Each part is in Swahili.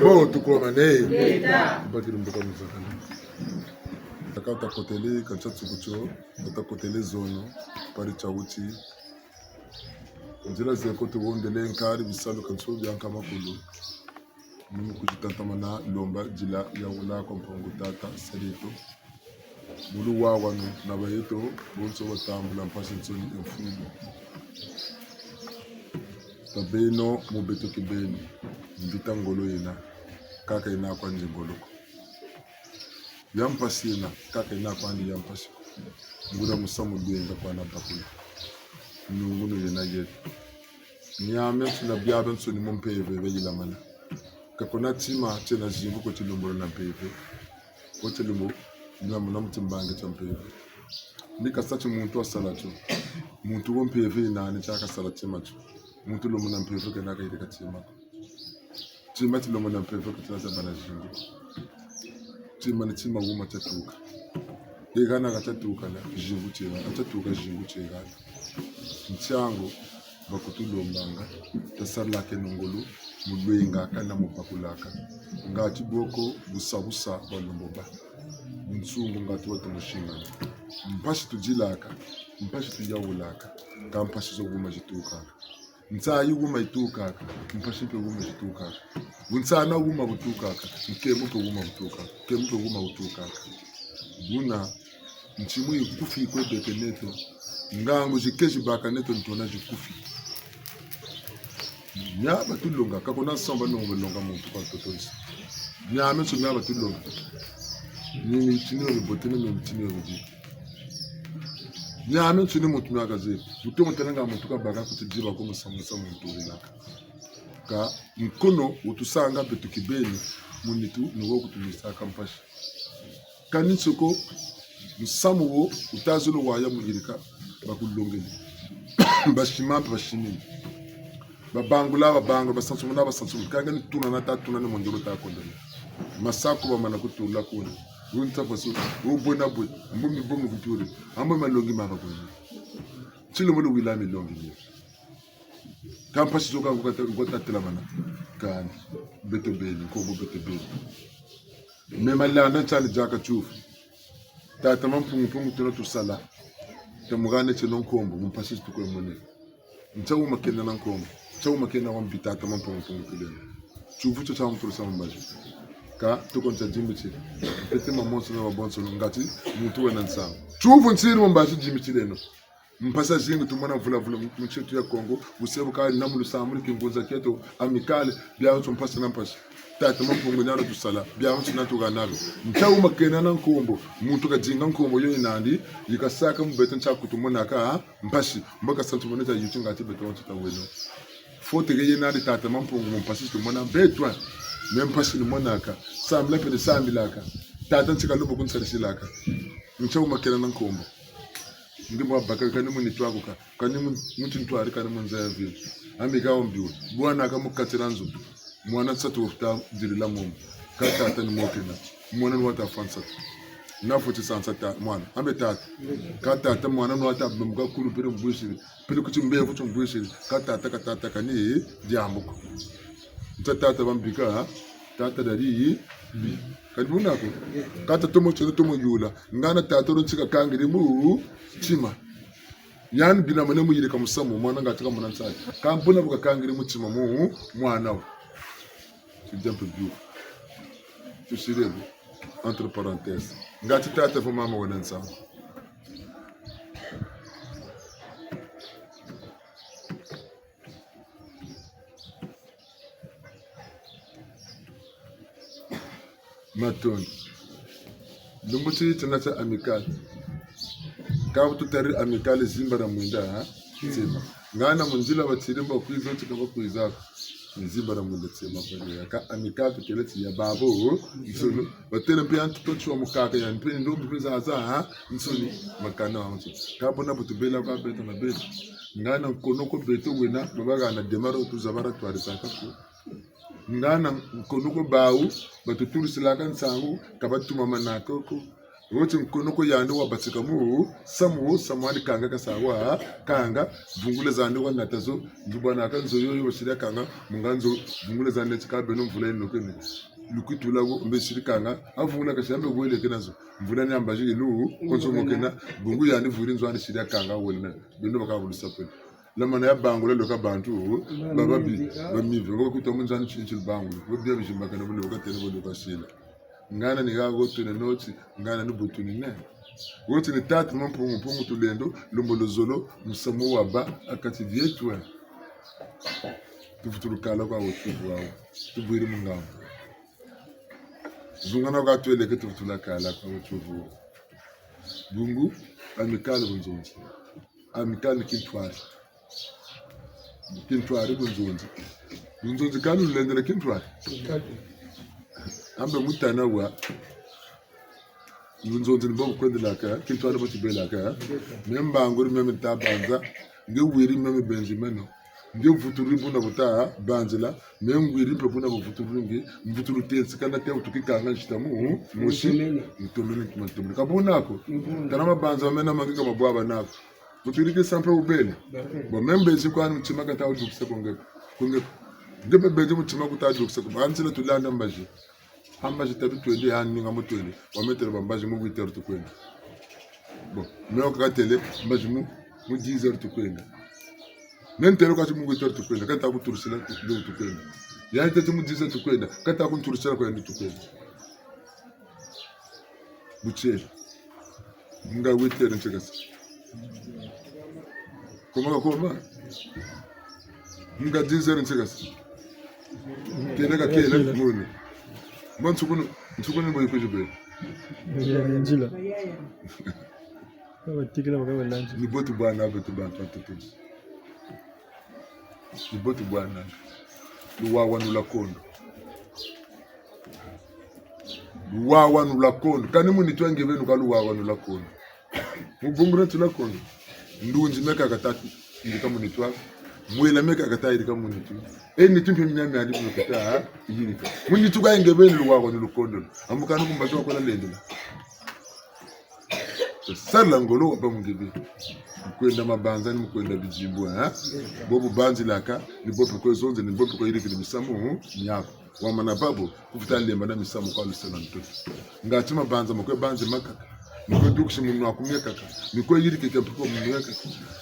Bon, tout comme année. Kata kotele kancha tsukucho, kata kotele zono, pari chawuti. Njira zeko tuwondele nkari bisalo kancho byanka makulu. Mungu kujitantamana lomba jila ya wula kompongo tata salito. Mulu wawanu nabayeto bonso watambula mpasi nsoni mfumo. Tabeno mubeto kibeni mbita ngolo ina kaka ina kwa nje ngoloko. Yampasi ina kaka ina kwa nje yampasi. Nguna musamu duenga kwa nabakula. Nungunu ina yetu. Nyame tuna biabe nsoni mumpeve vejila mana. Kakona tima tena jingu kwa chilumbolo na mpeve. Kwa chilumbo na mtimbange cha mpeve. Nika sachi muntu wa salatu. Muntu wa mpeve ina anichaka salati machu. Muntu lo muna mpeve kana kaide katima. Tima lo muna mpeve katina sabana jingu. Tima ni tima wuma tatuka. Egana katatuka la jingu chega. Atatuka jingu chega. Nchango bakutulo mbanga. Tasarla ke nongolu. Mudwenga kana mupakulaka. Ngati boko busabusa balumboba. Nsungu ngati watu mushingana. Mpashi tujilaka. Mpashi tujawulaka. Kampashi zo guma jitukaka. Nsa yuguma itukaka, mpashi pe guma itukaka. Unsa na guma utukaka, nkemu pe guma utukaka, nkemu pe guma utukaka. Buna nchimu ikufi kwe beke neto, ngangu jikeji baka neto ntona jikufi. Nyaba tulunga, kakona samba nungu longa muntu kwa totoisi. Nyame su nyaba tulunga. Nini chini wabotene nini chini wabuji. Nyame tuni muntu mwagaze muto mutananga muntu kabaka kutijiba ko musamusa muntu winaka ka mkono utusanga betu kibeni munitu nuwo kutumisa kampashi kanitsoko musamuwo utazulu waya muhirika bakulongeni bashimampe bashimini babanga basansumuna basansumuna kanga nituna na tatuna ne mondoro ta kondoni masako bamana kutula kuna unta pasu ubona boy mbumi bomu kuturi amba malongi maka ko chilo mo wila mi longi ni kampasi soka ngota tela mana kan beto beli ko beto beli me malana chali jaka chufu tata mampungu tuno tusala temugane chino nkombo mumpasi tuko mone ntawu makena na nkombo ntawu makena wa mbitata mampungu tule chufu cho cha mtu sama mbaji ka tukonta jimbichi pete mamonso na mabonso ngati mutu wena nsanga chufu nsiri mbaji jimbichi leno mpasa zingu tumona vula mchetu ya Kongo usebu kali namulu samuli kingunza keto amikale bya mtu mpasa na mpasa tata mampungu nyaro tusala bya mtu natuga nalo ntawu makena na nkombo muntu kajinga nkombo yo inandi yikasaka mbeto nchaku tumona ka mpashi mbaka santu moneta yutunga ati beto watu taweno fote geye nadi tata mampungu mpasi tumona betwa mempashi ni monaka samla pede sambilaka tata nchika lubo kunsarisilaka ntawu makena na nkombo ndimbo abaka kani muni twakuka kani muti ntwari kani munza vile ambika ombiwe bwana akamukatira nzo mwana tsatu ofta dirila mom kata ni mokena mwana nwata fansa na foti sansa ta mwana ambe tata kata mwana nwata bumga kulu pere mbwishiri pere kuchimbe fucho mbwishiri kata kani diambuko tata bambika tata dari bi kadibuna ko kata tomo chono tomo yula ngana tata ro chika kangiri mu chima yan bina mane mu yire kamusamu mwana ngatika mwana nsai kampuna buka kangiri mu chima mu mwana wa exemple bio tu sirebo entre parenthèses ngati tata fo mama wona nsa maton lumbuti tunata amical kabu tutari amical zimbara mwinda ha tsema ngana munjila batsirimba kwizo tukaba kwiza zimbara mwinda tsema pale ka amical tukeleti ya babo nsolo batena pe antu twa mukaka ya mpe ndo mbiza za nsoli makana wanzo kabu na butubela kwa beta na beta ngana konoko beto wena babaga na demaro tuzabara twari sankaku ngana konoko bawu batuturu silaka nsangu kabatuma manakoko wote konoko yando wabatsika mu samwali kanga kasawa kanga vungule zande wa natazo ndubana kanzo yoyo bashira kanga munganzo vungule zande tsikabe no mvula inokene lukitula go mbeshiri kanga avungula kashambe gwele kenazo mvula nyambaje ilu konsomo kena bungu yandi vuri nzwani shira kanga wona bino bakabulisa pele lamana ya bango lelo ka bantu bababi bamive ngo kutomo nzani chinchil bango bobya bijimba kana bolo bakatene bolo basila ngana ni gago tune noti ngana ni butuni ne wote ni tatu mampungu tulendo lombolozolo musamo waba akati vyetu tufutulukala kwa wotu wao tubwiri mungamu zungana kwa tuele ke tufutulakala kwa wotu wao bungu amikale bunzonzi amikale kintwari bunzonzi kanu lendele kintwari ambe mutana wa bunzonzi nibo kwendela ka kintwari bo tibela ka memba ngori meme tabanza nge wiri meme benjimeno nge vuturi buna buta banzela mengwiri pe buna vuturi nge mvuturu tensi kana te utukikanga nshitamu mushi ntomene kabonako kana mabanza mena mangika mabwaba nako uturike sample ubele bo membe zikwani mchima kata udukse konge ngebe beje mchima kutadukse banzela tulanda mbaji ambaji tabi twende hani ngamotwele wametere bambaji mu 8h tukwenda bo meo kakatele mbaji mu 10h tukwenda nentero kati mu 8h tukwenda kata kuturusila tukwenda yani tete mu 10h tukwenda kata kunturusila kwenda tukwenda buchele nga 8h nchekasa koma nga 10h nchekasa kele muni Mtsukuni mbo yuko jube. Njila. Kwa tikila wakawa lanji. Ni botu bwana betu bantu atutuzi. Ni botu bwana. Luwawa nula kondo. Luwawa nula kondo. Kani muni tuange venu ka luwawa nula kondo. Mubungure tula kondo. Ndunji meka katatu. Ndika muni tuange. mwela meka kata irika munitu eni tumpe minyame adi kata irika munitu ka ngebe luwa ko lukondo ambuka no kumbato ko la lendela sala ngolo ba mungebe kwenda mabanza ni kwenda bijimbo bobu banzi laka ni bobu ko zonze ni bobu ko irika ni misamu nyako wa manababo kufuta lemba na misamu kwa lusena ntoto ngati mabanza mko banzi makaka niko dukshi munwa kumeka niko yirike kempuko munweka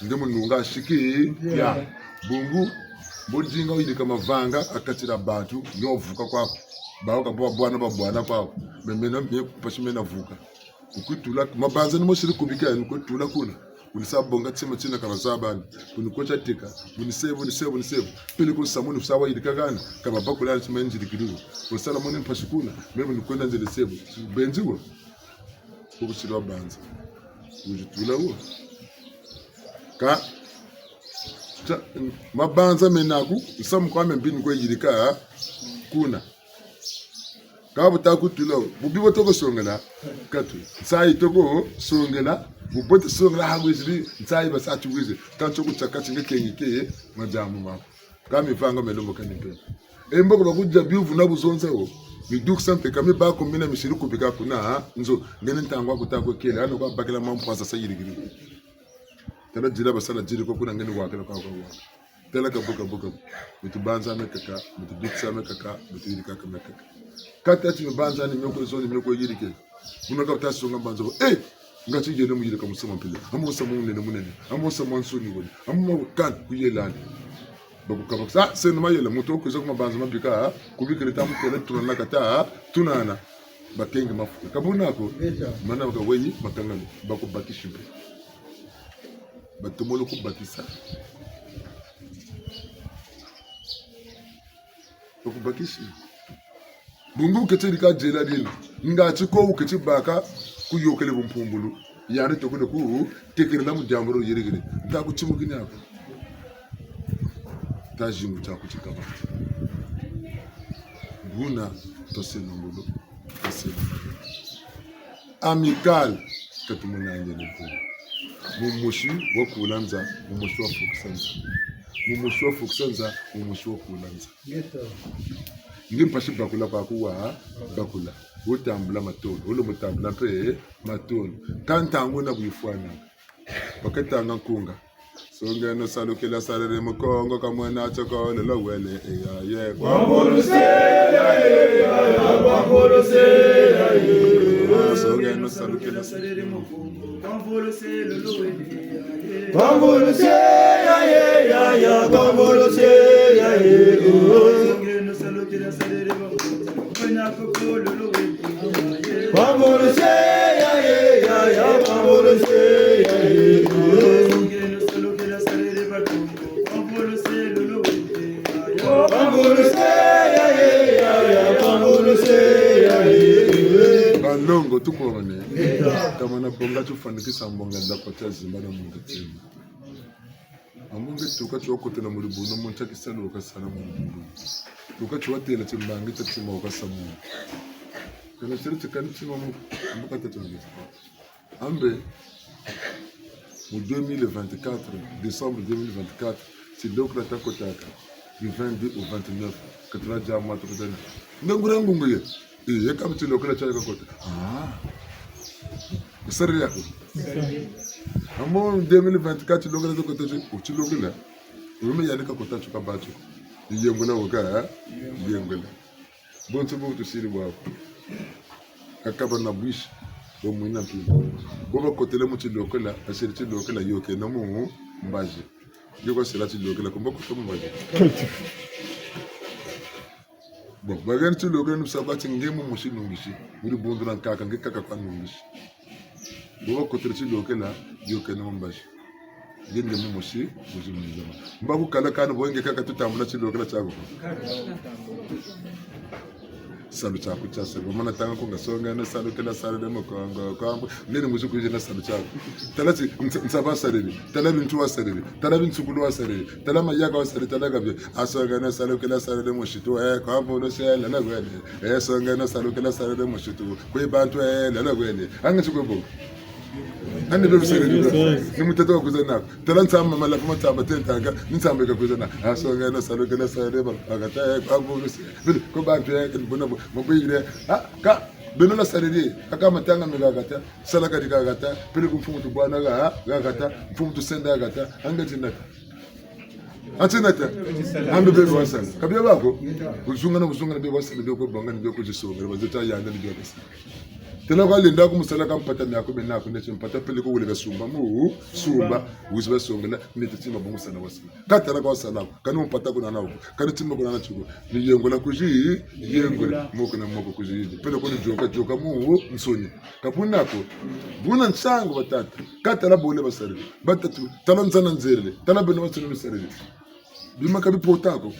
ndemo nunga shiki ya bungu bonjinga uyirika mavanga akatira bantu yovuka kwako bawo kabwa bwana kwako memena mye kupashimena vuka ukutula mabanza ni moshiri kubika niko tula kuna ulisabonga tsima tsina kama zabani kunikocha tika unisevu pele ko samuni sawa yirika gana kama bakula tsimenjiri kidugo usala moni mpashikuna meme nikwenda nzele sevu benziwo kukusirwa banza ujitula uo ka mabanza menaku isamu kwa mbini kwa yirika kuna ka butaku tula bubibo toko songela katu sai toko songela bubote songela hagwizili sai basatu gwize kancho kuchakati ngekengike majamu mako kama ivanga melombo kanimpe emboko bakujja biuvu nabuzonzewo biduk sampe kame ba kombina mishiri kubika kuna nzo ngene ntangwa kutako kele ano kwa bakela mampo sasa yirigiri tala jira basala jiri ko kuna ngene wakela kwa tala ka boka mitubanza mekaka mituduk samekaka mituyirika kamekaka kata ati banza ni meko zoni meko yirike unaka tasonga banzo ngati jele mu yirika musama pele amusa munene amusa mwansuni woni amu kan kuyelani bakukaba sa senma yela muto ko zokuma banza mabika kubikira tamu kele tunana kata tunana bakenge mafu kabuna ko mana ka weyi makanga bakubakisha batumolo kubakisa bakubakisha bungu ketiri ka jela dil ngati ko uketi baka kuyokele bumpumbulu yare to ko ku tekirla mu jamuro yirigire ta ku chimugini ako tajimu cha kuchikaba buna tosenongolo amical katumunanye lepo mumushi wokulanza mumushi wa fuksanza mumushi wokulanza ngimpashi bakula bakuwa bakula utambula matolo ulo mutambula pe matolo kantangu na buyifwana bakatanga kunga songeno salukela salere mukongo kamwena choko lelo wele ye kwamboluse ya kwamboluse ya songeno salukela salere mukongo kwamboluse lelo wele kwamboluse ya kwamboluse ya songeno salukela salere mukongo kwena koko lelo wele kwamboluse ya kwamboluse ya Balongo tukone kama na bonga tufanikisa mbonga ndakota zimbana mungu tena amunge tukachokote na muri buno muncha kisalo kasana mungu tukachwatela timbangi tatima ukasama kana chiriti kanitsima muka tatongi ambe mu 2024 décembre 2024 c'est donc la takotaka du 22 au 29 katara jamaa tukutana ngangura ngunguye yakamti lokala chaka kota kusari yako amo 2024 lokala kota uchilokala ume yalika kota chuka bacho yengula woka yengula bonto bonto siri wako akaba na bush bo mwina pi bo kotele mu chilokala asiri chilokala yoke na mu mbaje yoko sira chilokala kumba kutomo mbaje bon bagan tu logan nu sabati ngemu mushi nungishi muri bondu nan kaka ngeka kwa nungishi bo ko terci lokela yoke no mbashi ngende mu mushi muzima mbaku kala kana bo ngeka tutambula ci lokela chago salu chaku cha sebo mana tanga ko ngasonga na salu kala salu de mokongo kwambo nene mushi kuje na salu chaku talati nsaba sarili talabi ntu wasarili talabi nsukulu wasarili talama yaga wasarili talaga bye asonga na salu kala salu de moshito kwambo no sela na gwele songa na salu kala salu de moshito kwe bantu la gwele anga chukwe bo ande be bisarere ni mutata kuzana talanza mama la kuma tamba tentanga nitsamba ka kuzana asonga na salo kana sare ba agata abu ko ba pe bona mabire ka beno la sarere aka matanga megagata salaka dikagata pele kumfumu tu bwana gagata mfumu tu senda gata angati nata atinata ambe be wasana kabya bako uzungana be wasana be ko bangana be ko jisonga bazeta yanda ni be tena kwa linda ku musala ka mpata na ko be na ko ne mpata pele ko wule sumba mu sumba uzba songela ne tima bongo sana wasana katara ka wasana kanu mpata ko na nawo kanu tima ko na chuko ni yengola kuji yengola moko na moko kuji pele ko ni joka mu nsoni kapuna ko buna nsango batata katara bole basare batatu talanzana nzerele talabena wasana misarele bima kabi potako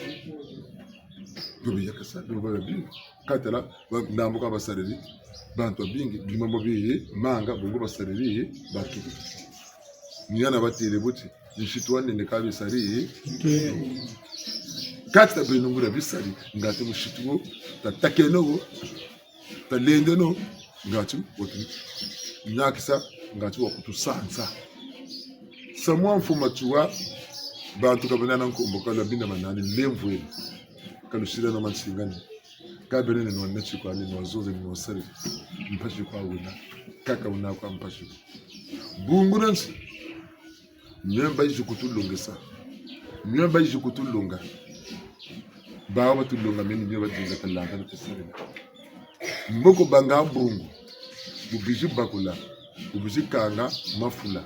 bibi yakasa bibi katara ndambuka basare bantu bingi bimambo biyi manga bungu basariri baki niyana batire buti nshitwane ne kabisari kata benungura bisari ngati mushituo tatakeno talendeno ngati wotu nyakisa ngati wakutusanza samwa mfuma tuwa bantu kabana nkombo kala binda manani lemvwe kalushira na mansingani kabene no nechi kwa ni nozoze ni nosari mpashi kwa wina kaka una kwa mpashi bunguransi nyemba yikutulungisa nyemba yikutulunga bawa tulunga meni nyemba dinga talanga na tsari mboko banga bungu bubiji bakula bubiji kanga mafula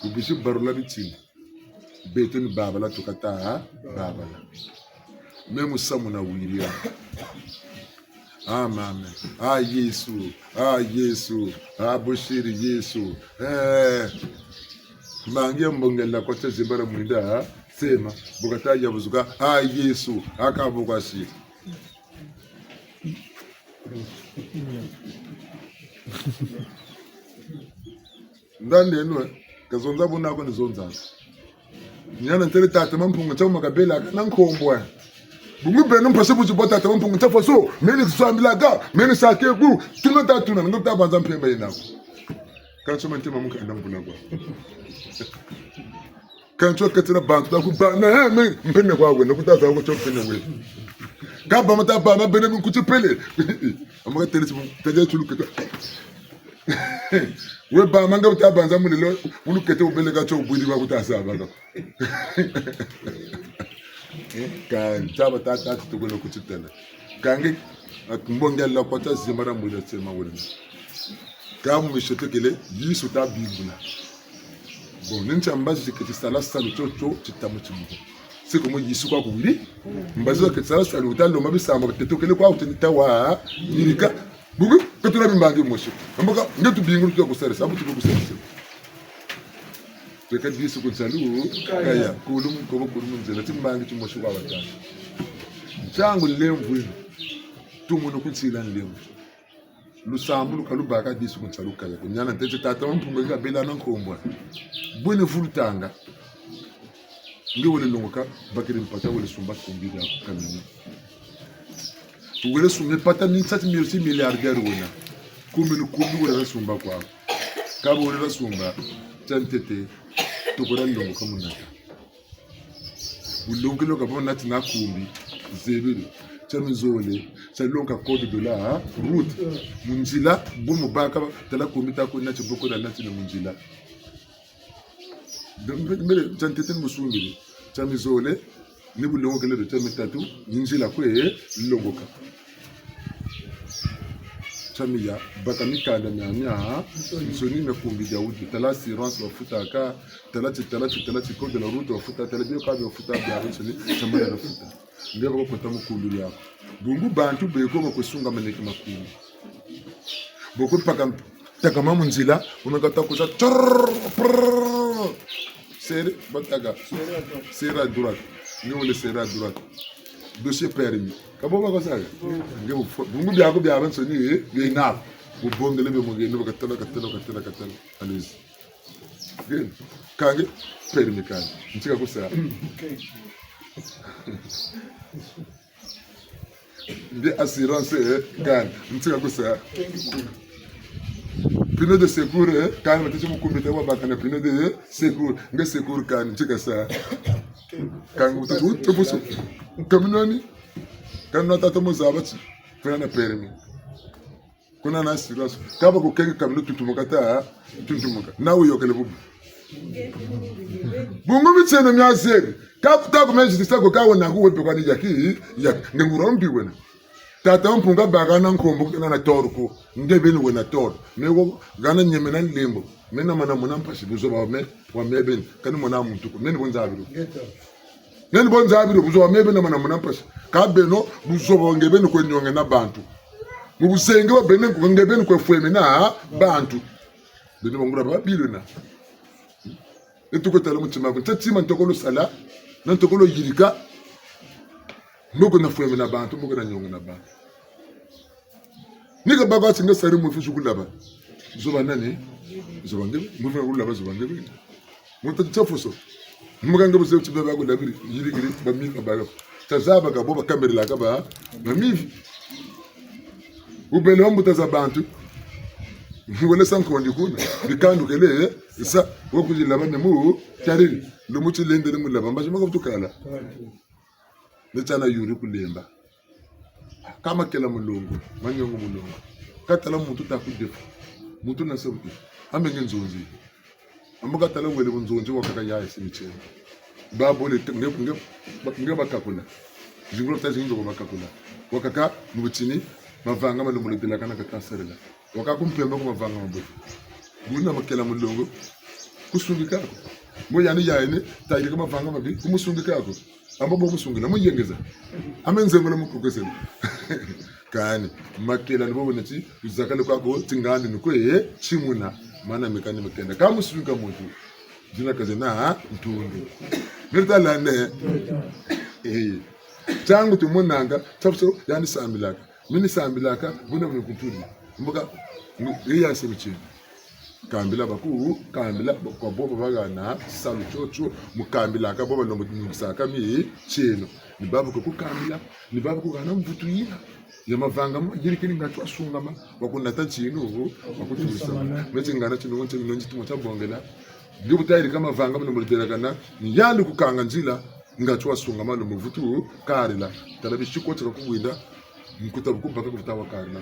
bubiji barula bitini beteni babala tukata babala memu samu na wiria Amen. Yesu. Bushiri Yesu. Mangia mbongela kote zimbara mwinda. Sema. Bukata ya buzuka. Yesu. Akabukasi. Ndande enwe. Kazonza bunako nizonza. Nyana ntele tata mampungu chama kabela. Nankombwa. Bungu beno mpase buji bota ta mpungu tafoso meni kusambila meni sake ku tunata tuna ngota banza mpemba ina kancho mantema muka enda mbuna kwa kancho katina bantu ta ku ba na me mpene kwa we nokuta za ko chopene we ka ba mata ba ma bene ku chipele amaka telesi taje chuluketa we ba manga uta banza mulilo ulukete ubele ka cho bwili ba kutasa ba kan chaba tata tukolo kuchitela kange akumbongela kwata zimbara mwina tsema wona kamu mishotokele yisu ta bibula bon nincha mbazi kiti sala sala chocho chitamu chimuko siko mo yisu kwa kuwiri mbazi kiti sala sala utalo mabisamba tetokele kwa utenita wa yirika bugu katuna bimbangi moshi amboka ngetu bingulu tyo kusere sabu tyo kusere Teka disu kunsalu kaya kulum kobo kulum nzela timbangi tumoshi kwa batana changu lemvu tumuno kutsila lemvu lusambu lukalubaka disu kunsalu kaya kunyana ntete tata mpunga ka bela nankombwa bwene fulutanga ngi wole longoka bakiri mpata wole sumba kumbira kamini wole sumbe pata ni 7 milliardaire wona kumbi wole sumba kwa kabo wole sumba tantete tukora longo kamunata bulongo lo kabona tina kumbi zebele chamizole chalonga code $, route munjila bumu baka tala kumbi ta ko na chiboko na tina munjila mbele chantete musungile chamizole ni bulongo kele de chamitatu munjila ko longoka chamiya baka mikanda nyanya soni me kumbi Daudi tala assurance wafuta ka tala code de la route wafuta tala bio ka wafuta bya soni chamala wafuta ndeko ko tamu kuluri yako bungu bantu beko bakusunga maneki makulu boko paka takama munzila unakata kuza sere bataga sera droite ni on le sera droite dossier permis kabo ba kosaga ngebo bungu byako byabanso ni bina ubongele be mugende bakatala allez gen kange permis kan ntika kosa de assurance kan ntika kosa pneu de secours kan mate mu kumbita wa bakana pneu de secours nga secours kan tika sa kan mutu to buso kaminoni kan nota to muzabati kuna na permis kuna na serious kaba ko kenga kamino tutumuka ta tutumuka nawe yokele bubu bungu bitene myazeri kakuta ko menji tisako kawo na kuwe pe kwa ni yaki ya ngurombi wena tata mpunga bagana nkombo kana na torko ndebe ni wena tor mego gana nyemena lembo mena mana mona mpashi buzo ba me wa meben kana mona muntu ko neni bonza abiru neni bonza abiru buzo wa meben mana mona mpashi ka beno buzo ba ngebe ni ko nyonge na bantu mu busenge wa bene ko ngebe ni ko fueme na bantu beno bangura ba bilona etuko tala mutima ko tatima ntokolo sala na ntokolo yirika mboko na fueme na bantu mboko na nyonge na bantu nika baba singa sari mu fusu kulaba zoba nani zoba ngebe mu fusu kulaba zoba ngebe muta tsafuso muga ngebe zo tibe ba ko labiri yirigiri ba mi ka ba tazaba ka boba kamera la ka ba mi ubele mbuta za bantu ngole sanko ndikuna bikandu kele isa wokuji laba nemu tariri lumuti lende mu laba mbaje maka butukala netana yuri kulemba kama kela mulungu manyongo mulungu katala muntu takudefu muntu na sebuti ambe ngenzonzi ambuka tala ngwele bunzonzi wakaka ya isimiche babole nge bakakula jingolo tazi njo bakakula wakaka mubutini mavanga malumulitela kana katasarela wakakumpemba ko mavanga mabuti buna makela mulungu kusungikako moyani yaine tayire ko mavanga mabi kumusungikako ambo musungina muyengeza amenze ngola mukukesela kani makela nibo nati uzakale kwako tingani nikwe chimuna mana mekani mekenda kama musunga muntu jina kaze na ntundu nirtalane tangu tumonanga tapso yani sambilaka mini sambilaka buna mukutuli mboka iya sebichi kambila baku kambila kwa bobo bagana salu chocho mukambila ka bobo no musaka mi chino ni babu ko kambila ni babu ko kana mvutu yina ya mavanga yiri kini ngatwa sungama wakuna tanchino wakutulisa meti ngana chino wonte nonji tumo tabongela ndibutayiri kama vanga no mulitera kana yandi kukanga njila ngatwa sungama no mvutu karila talabishikotsa kubwinda mkuta kubaka kuvutawa karila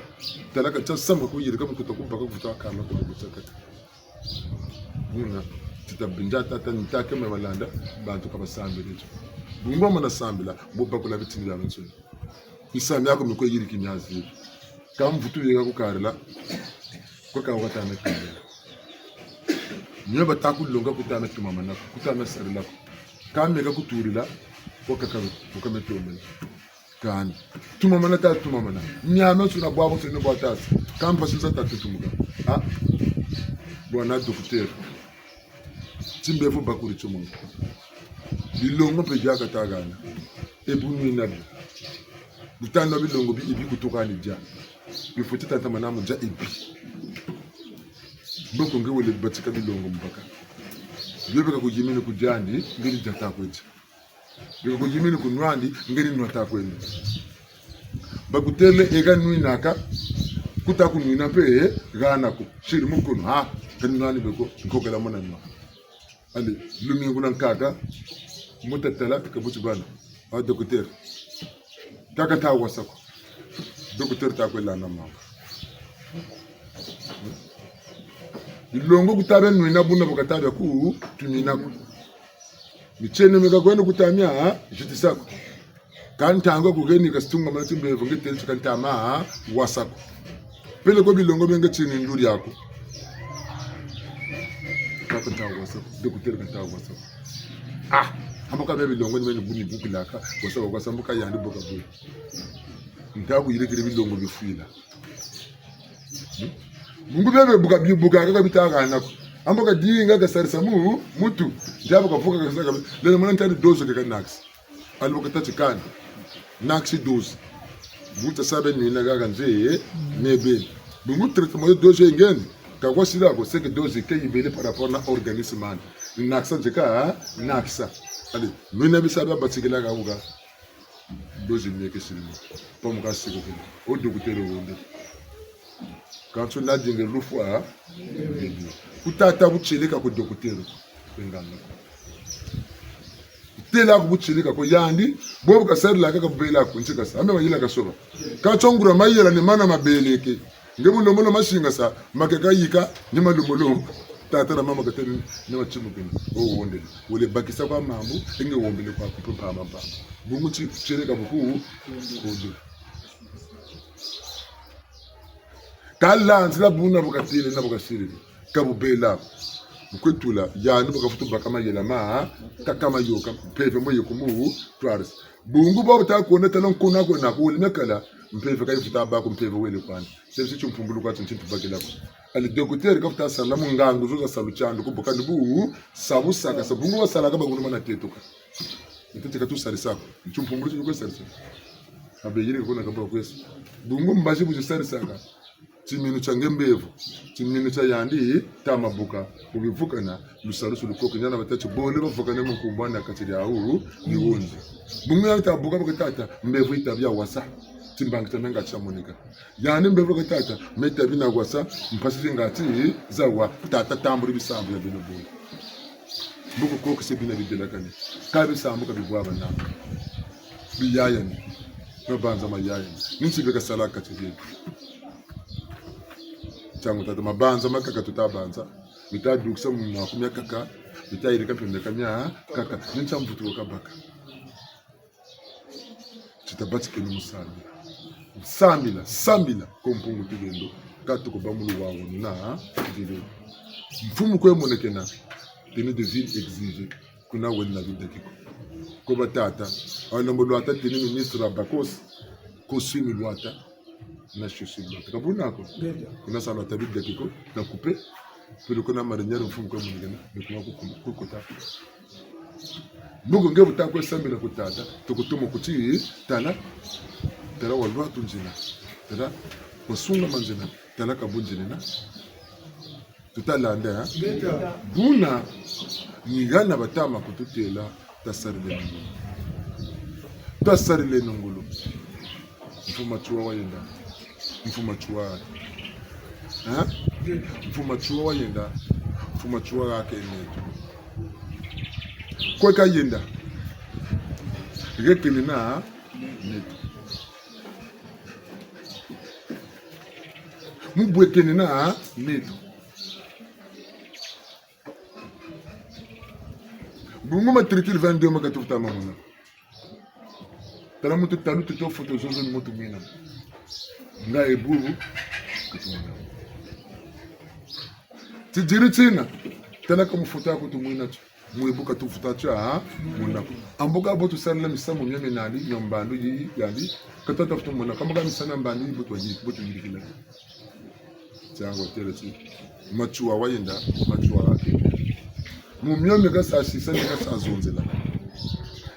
talaka tsamba kuyiri kama mkuta kubaka kuvutawa karila ko kutsaka nuna titabinja tata nitake memalanda bantu kabasambira bungwa mana sambila bobakula bitinira nso isami yako miko yiri kinyazi kama mvutu yega kukarila ko ka watana karila nyo batakulonga kutana tumama nako kutana sarila kama ga kuturila ko kakametomela kan tumama na ta tumama na nyama suna bwabo sene bwatasi kama pasuza tatutumuka bwana docteur timbefu bakuri tumuka bilongo pe jaka tagana ebunu inabi butanda bilongo bi ibi kutukani ja bifuti tata manamu ja ibi boko ngewele batika bilongo mbaka bebe ko jimini kujandi ngiri jata kwecha bebe ko jimini kunwandi ngiri nwata kwenda bakutele ega nuinaka kutaku nuina pe gana ko shiri mukono ha tanwani beko ngokela mona nwa ali lumi ngunan kaka mutatala ka butu bana a docteur kaka ta wasako docteur ta kwela na mama ilongo kutabe nuina buna bukatabe ku tunina ku michene mega kwenda kutamia jitisako kantanga kugeni kastunga mala timbevo ngetel kantama wasako pele ko bilongo benga chini nduri yako kaka ta wasako docteur kanta wasako amboka bebe bilongo ni meni buni bukilaka wasako kwasamboka yandi boka boy ntaku yirekire bilongo bifuila mungu bebe buka kaka bitaka nako amboka dinga gasarisa mutu njabo kavuka kasaka lele mwana ntani dozo kaka nax aliboka tachikana naxi dozo muta sabe ni naga nje nebe mungu traitement dozo ngeni kakwa sida ko seke dozo ke yibele par rapport na organisme man naxa jeka naxa ali nuna bisabe batikela ka uga dozo nyeke sinu pomuka siko o docteur wonde quand on a dit que le foie kutata bucheleka ko dokotero nganga tela ko bucheleka ko yandi bobu kasarla ka bela ko nchika sa ame wayila kasoba ka chongura mayela ni mana mabeleke ngebulo mulo mashinga sa makeka yika ni malumulo tata na mama kateni ni wachimukeni wondele wole bakisa kwa mambo enge wombele kwa kupa mamba bunguchi cheleka buku kodo kala nzila buna bukatile na bukashiri kabubela bukwetula yani bukafutu bakama yela ma kakama yoka peve moye kumu twares bungu bobu ta ko neta non kona ko na ko limekala mpeve kay futa ba ko mpeve wele kwana sese chumpumbulo kwa tsintu bagela ko ali dokotere kafuta sala mungangu zoza salu chando ko bokandi bu sabu saka sabungu wasala ka bagulu mana tetuka ntete ka tu salisa chumpumbulo ko salisa abe yiri ko na ka kwesa bungu mbaji bu salisa ka timinu cha ngembevu timinu cha yandi tamabuka ubivukana lusalusu lukoko nyana batacho bole bavukana mu kumbana katiri awu ni wonje bungu yatabuka bakatata mbevu itabya wasa timbanga tamenga cha monika yani mbevu bakatata metabi na wasa mpasiri ngati zawa tata tamburi bisambu ya bino bole buko koko se bina bidela kane kabe sambu kabibwa na biyayani no banza mayayani ninsibeka salaka tiri changu tata mabanza makaka tutabanza mitadukisa mu makumi kaka mitayirika pembe kamya kaka nincha mvutu wakabaka chitabatike ni sambila kompungu tugendo katuko bamulu wawo na tugendo mfumu kwe monekena tenue de ville exige kuna wena ville kiko ko batata ana mulwata tenue ministre Bakos ko simi lwata na shoshi lwata kabunako kuna sala tabid dakiko na couper pelo kuna marinière mfumu kwe monekena nikuma kukota Bugo ngebu takwe sambila kutata tukutuma kuti tala walwa tunjina tala wasunga manjina tala kabunjina tutalanda ha buna ngana batama kututela tasarile nungulu mfuma chuwa wayenda mfuma chuwa yake netu kwa kayenda rekeni na netu mubwekeni na netu bungu matricule 22 makatufuta mamuna tala mutu talu tuto foto zozo ni mutu mina nga eburu kutumuna tijiri china tala kama foto yako tumwina mwebuka tufuta cha muna amboga botu sana misamu nyame nali nyombandu yi yandi katata futu muna kamboga misana mbandi botu yi botu yi kila chango tele chi machua wayenda machua ake mumyome gasa sisa ni gasa zonzela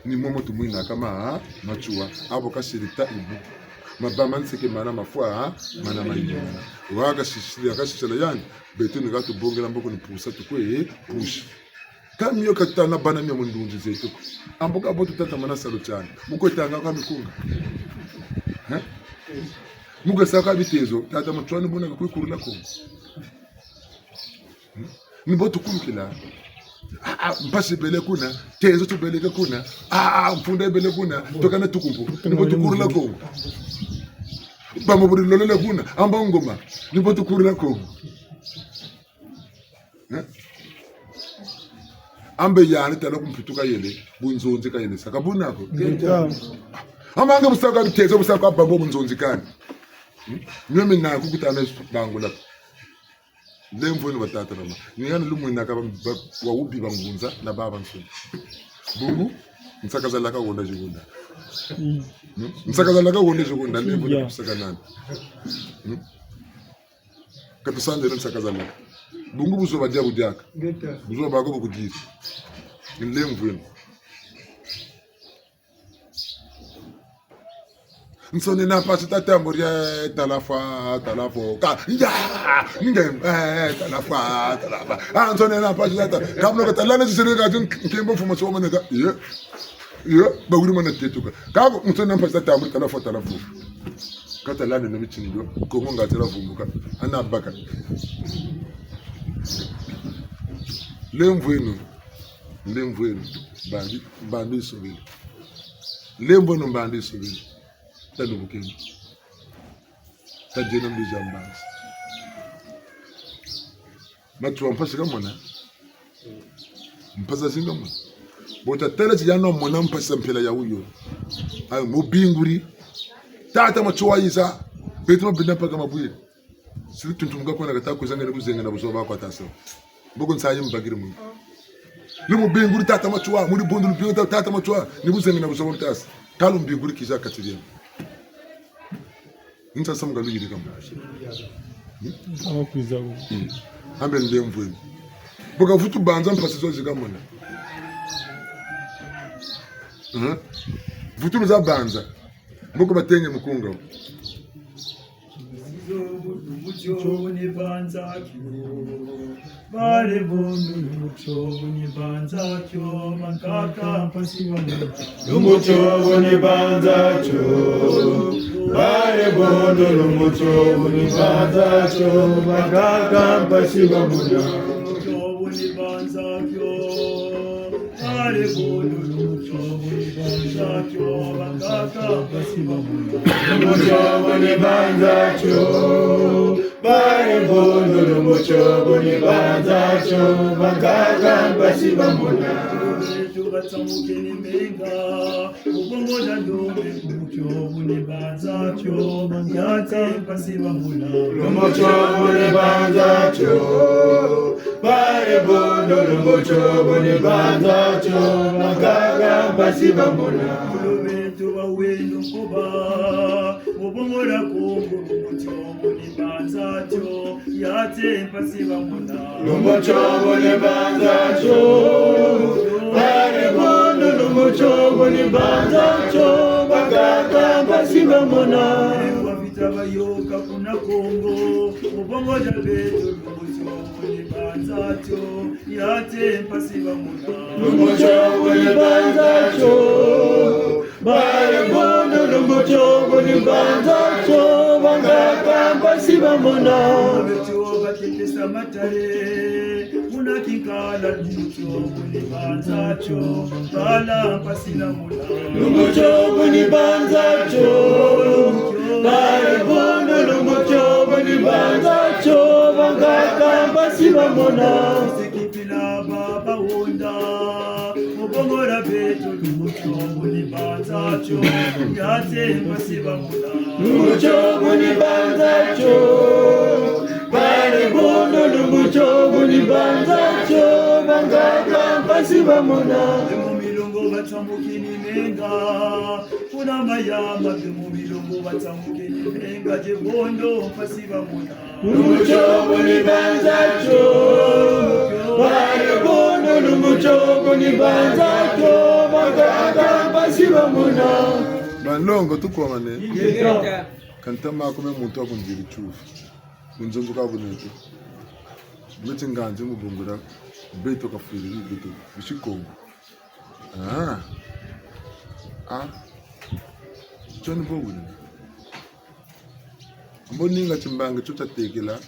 ni momo tumwina kama machua abo kashirita ibu mabama nseke mana mafua mana mayina waga shishira kashishela yani betu ni gato bongela mboko ni pusa tukwe push kamyo katana bana mya mundunji zetu amboka botu tata mana salo cyane muko tanga kwa mikunga muga saka bitezo tata mutwani mbona kwikurula ko ni botu kumkila mpasi bele kuna tezo tu bele kuna mfunda bele kuna tokana tukumpo ni botu kurula ko bamuburi lolele kuna amba ngoma ni botu kurula ko ambe yani tala kumpituka yele bunzonzi kayele sakabunako amanga busaka bitezo busaka babo bunzonzi kani nyome na kukutana bangula lemvweni batata rama ngiyana lumwina ka wa ubi bangunza na baba nsoni bungu nsakaza laka wonda jigunda nsakaza laka wonda jigunda lemvweni kusaka nani katusande nsakaza laka bungu buzo badia budiaka buzo bako bukudiri lemvweni nsoni na pasi tatamboria talafo ka ya ngem talafa nsoni na pasi tata kablo katalana sisere ka nkembo fuma so maneka ye baguri mana tetuka ka nsoni na pasi tatamboria talafo Katalani na michini yo Kongo ngatela vumbuka ana baka lemvwenu bandi sobile lemvwenu bandi sobile tanu bukeni tajena mbijambazi matu wampasi kamona mpasa singa mona bota tele tijano mona mpasa mpela ya uyo ayo mubinguri tata machuwa isa betu mabina paka mabuye sili tuntumuka kwa nakata kuzanga nebuzenga na buso bakwa tasa mboko nsaye mbagire mu limu binguri tata machuwa muri bondo lupinga tata machuwa nebuzenga na buso tasa kalu binguri kisha katiria nta samu galu yiri kama ama kuizago ambe ndemvwe boka futu banza mpasizo zigamona futu mza banza mboko batenge mukunga umuco ni banza bare bondo umuco ni banza cyo makaka pasiwa umuco ni banza cyo bare bondo umuco ni banza cyo makaka pasiwa umuco ni banza cyo bare bondo umuco ni banza cyo makaka pasiwa umuco ni banza cyo bare bondo umuco ni banza cyo makaka pasiwa tubatsamukeni menga ubongo ndome umuco ni banza cyo makaka pasiwa umuco ni banza cyo bare bondo umuco ni banza cyo makaka pasiwa tuba wenu kuba ubongora kongo umuco ni banza cyo yate pasiwa umuco ni banza cyo bare bondo umuco ni banza cyo makaka pasiwa wafita bayoka kuna kongo ubongora betu umuco ni banza cyo yate pasiwa umuco ni banza cyo bare bondo umuco ni banza cyo makaka pasiwa betu batepesa matare unakikala umuco ni banza cyo bala pasina umuco ni banza cyo bare bondo umuco ni banza cyo makaka pasiwa sikipila baba wonda ubongora betu umuco ni banza cyo yate pasiwa umuco ni banza cyo bare bondo umuco ni banza cyo makaka pasiwa mu milongo batamukini menga kuna mayama mu milongo batamukini menga je bondo pasiwa umuco ni banza cyo bare bondo umuco ni banza cyo makaka pasiwa banongo tukomane kantama kome muntu akunjira icufu unzonzo kabunete mete nganje mubumbura beto kafiri beto bishikongo choni bowuni mboninga chimbanga chotatekela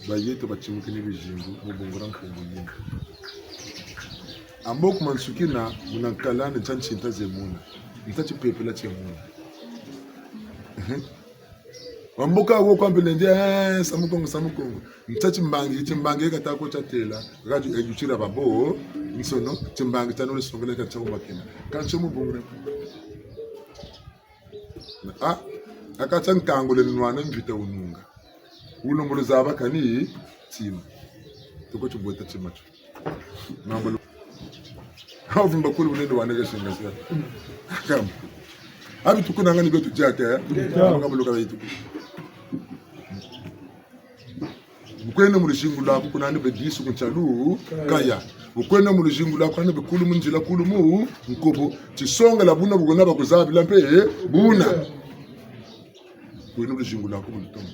bayeto bachimuke n'ibijimbo mubumbura nkongo yinga amboku mansukina munankalane chanchinta zemuna ntachipepela chemuna wambuka wo kwambele ndiye samukongo chimbangi katako chatela radio ejuchira babo nsono chimbangi tanole songole kachamu makina kancho mubungure akacha nkangole nwana mvita ununga unombolo zaba kani tima toko chubota chimacho nambolo havimba kule unendo wanega shinga sia kama abi tukuna ngani betu jake ngabolo kayitu ukwene mulishingu lako kunani bedisu kunchalu kaya ukwene mulishingu lako kunani bekulu munjila kulu mu nkobo chisonga la buna bugona bakuzabi lampe buna kwene mulishingu lako mulitomo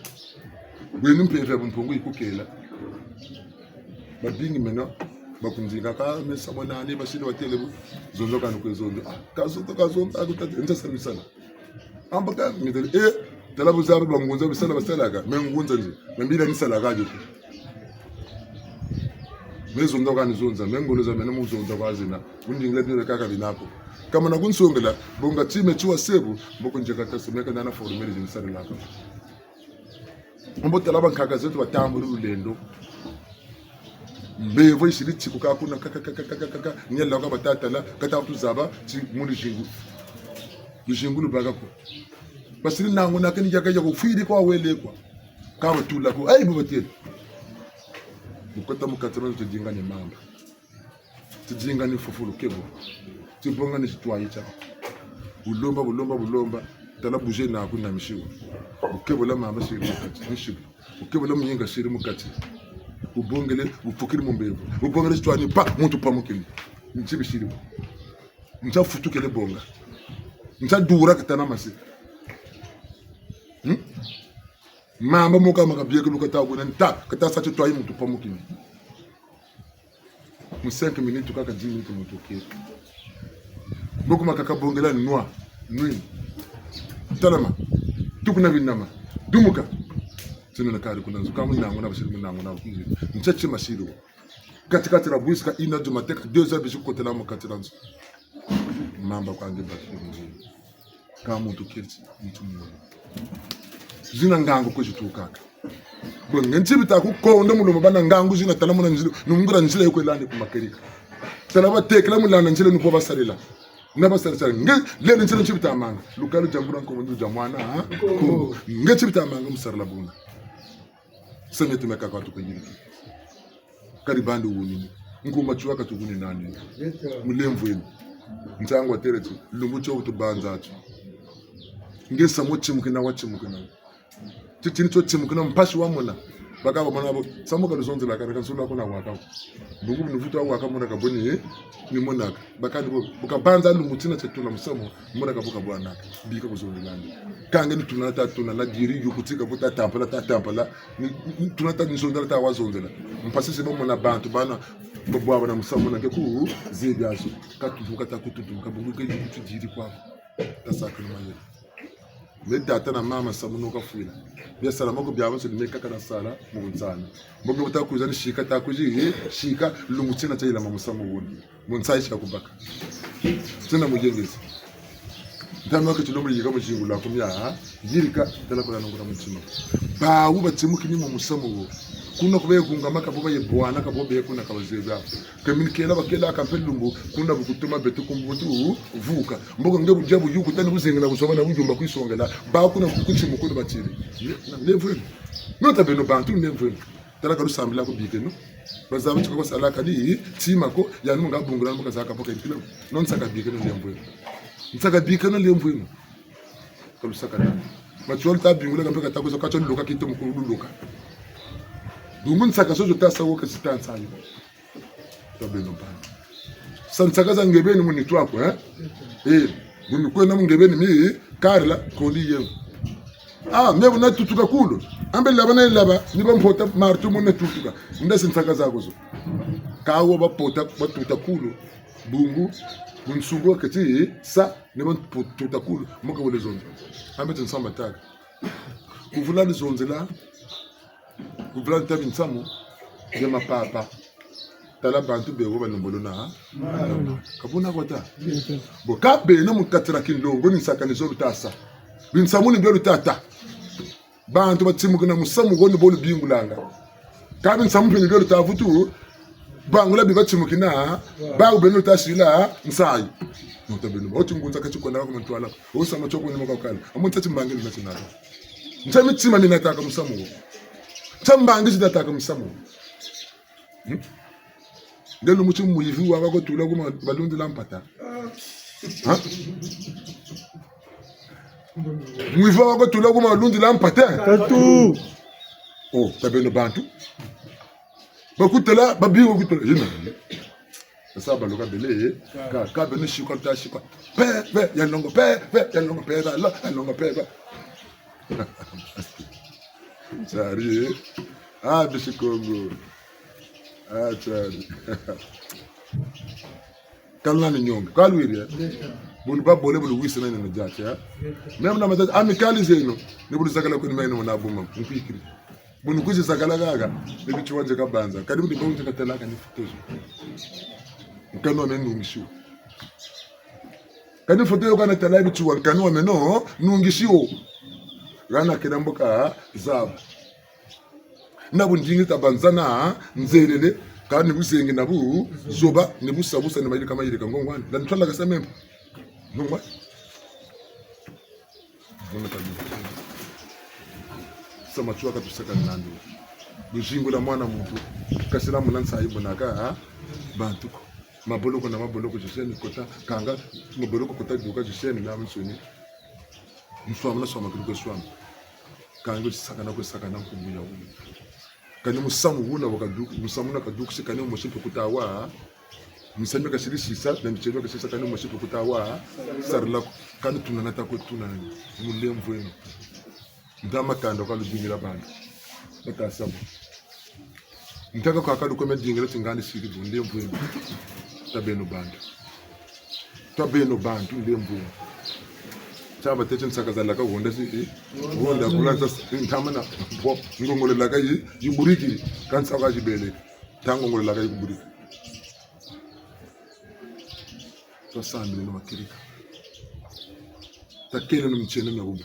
bwenu mpefe mpungu ikukela babingi mena bakunjika ka mesa monani bashini watele zonzo kanu kwezondo kazo akutata ntsasa misana ambaka ngidele talabu zabe bangunza bisala basalaga mengunza nje membila nisalaga je mezonda kanizonza mengoloza mena muzonza kwazina undingile bile kaka binapho kama nakunsongela bonga time chiwa sebu mboko njekata semeka nana for marriage nisala lapha mbotela bankaka zethu batambo lulendo mbevo ishirithi kukakuna kaka nyela ka batata la kata utuzaba ti muri jingu bijingulu bagako basili nangu nakeni jaka yako fidi kwa welekwa kawa tula ko ai bubateli mukota mukatero tujinga ni mamba tujinga ni fufulu kebo tibonga ni chitwayi cha bulomba tala buje na kuna mishiwa ukebo la mama shiri mukati mishiwa ukebo la muyinga shiri mukati ubongele upfukiri mumbevu ubongele chitwani pa muntu pa mukili nchibishiri nchafutukele bonga nchadura katana masi mama muka makabiye lukata ubona nta kata sacho twayi muntu pa mukili mu 5 minutes kaka 10 minutes muntu kiri boku makaka bongela nui talama tukuna binama dumuka tuna kari kuna zuka munango na bashiri munango na kuzi nchache mashiro katikati la buiska ina jumateka 2 heures bishu kotela mu katiranzo mamba kwange bakiri kama muntu kirti muntu mwe zina ngango ko jitukaka bonge ntibita ku konda mulomo bana ngango zina tala muna nzilo numngura nzilo yokwelande ku makerika tala batekela mulana nzilo nuko basalela nabasarisa lelo ntselo nchibita manga lukalo jambura nkomo jamwana ko ngechibita manga musarala buna sene tumeka kwa tukajiri karibandi wuni ngoma chuaka tukuni nani mulemvu yenu ntangwa teretu lungucho utubanza atu ngesa mochimukina wachimukina titini chochimukina mpashi wamona bakaba mwana bo samuka luzonze la karaka sula kuna waka bungu nufuta waka mona kaboni ni monaka bakani bo bukabanza lumutina chetula musamo mona kabuka bwana bika kuzongelanda kange tunata tunala diri yukutika buta tampala tunata nzondala ta wazondela mpasisi bo mona bantu bana bobwa na musamo na keku zigazo katuvuka takututuka bungu ke yukutujiri kwa tasakana maye medata na mama samunuka fuila bya salama ko byabo se meka kana sala munzana mbogo butakuza ni shika takuji shika lumutsina tayila mamusamo woni muntsai shika kubaka tsina mujengezi ndamwa ko tulomuri yiga mujingu la kumya yirika talakula nongura mutsima ba uba tsimuki mu musamo kuna kube kungama kaboba yebwana kabobe kuna kabazeza kaminikela bakela akampelumbu kuna bukutuma betu kumbutu vuka mbogo ngebu jabu yuko tani buzengela busoma na bujumba kwisongela ba kuna kukuchi mukuru batiri nevwe nota beno bantu nevwe tala kalu sambila ko bikeno bazabu chiko sala kali tima ko yanu ngabungula mboga zaka poka ikilo non saka bikeno nevwe nsaka bikeno nevwe kalu saka na machol ta bingula kampeka takuzo kacho luka kitu mukuru luka dungun saka sojo tasa woka sitansa yo tabeno pa sansakaza ngebeni muni twako muni kwena mungebeni mi karla koliye mebu na tutuka kulo ambe labana laba niba mpota martu muna tutuka ndase nsakaza gozo kawo bapota batuta kulo bungu munsungo kati sa niba tuta kulo moka wole zonzo ambe tsamba taka kuvula zonzela kuvula tabi nsamu ya mapapa tala bantu bewo banombolo na kabuna kwata bo kabe no mukatira kindongo ni sakanizo lutasa binsamu ni belo tata bantu batimukina musamu goni bolu bingulanga kabe nsamu ni belo tavutu bangula bibatimukina ba ubeno tasila nsai no tabeno otungunza kachikona ko mntwala osama choko ni mokakala amuntati mbangeli natinala ntamitima ninataka musamu tambangi zidataka musamu ngelo muthi muyivi waka kodula kuma balundi lampata muyivi waka kodula kuma balundi lampata tatu tabeno bantu bakutela babingo kutela yina sasa loka bele ka beno shikwa ta shikwa pe ya longo pe la longo pe Sari, Bishikongo, Chari. Kalna ni nyonga, kalwiri bulu babole bulu wisi na ina jati ya même na mata amikali zeno ni bulu zakala ko ni mayno na buma mpikiri bunu kuzi zakala gaga ni bichwanje kabanza kadi bulu bonje katalaka ni futezo mkano menu ngishu kadi futezo kana talai bichwa kanu meno nungishiwo rana kidamboka zaba nabu njingi tabanzana nzelele kandi busengi nabu zoba nibusabusa ni mayiri kama yiri kangongwana dan twala kasame ngongwa bona tabi sama chua ka tusaka nando bujingo la mwana muntu kasira munansa ibonaka bantu maboloko na maboloko jiseni kota kanga maboloko kota duka jiseni na msoni mswamna na swama kuliko swama kanga saka na kumbuya umu kani musamu wuna wakaduku musamu na kaduku sikani moshipo kutawa musambe kashirishisa na mchelo kashirishisa kani moshipo kutawa sarlako kani tunanata ko tunani mulemvu eno ndama kando kwa lujingira bantu batasabu ntaka kwa kadu kwa medingira tingani siri bulemvu eno tabeno bantu lemvu chaba techen sakazala ka wonda si wonda kulanta ntamana pop ngongole laka yi buriki kan saka jibele tango ngole laka yi buriki to sambi no makirika takene no mchene na bubu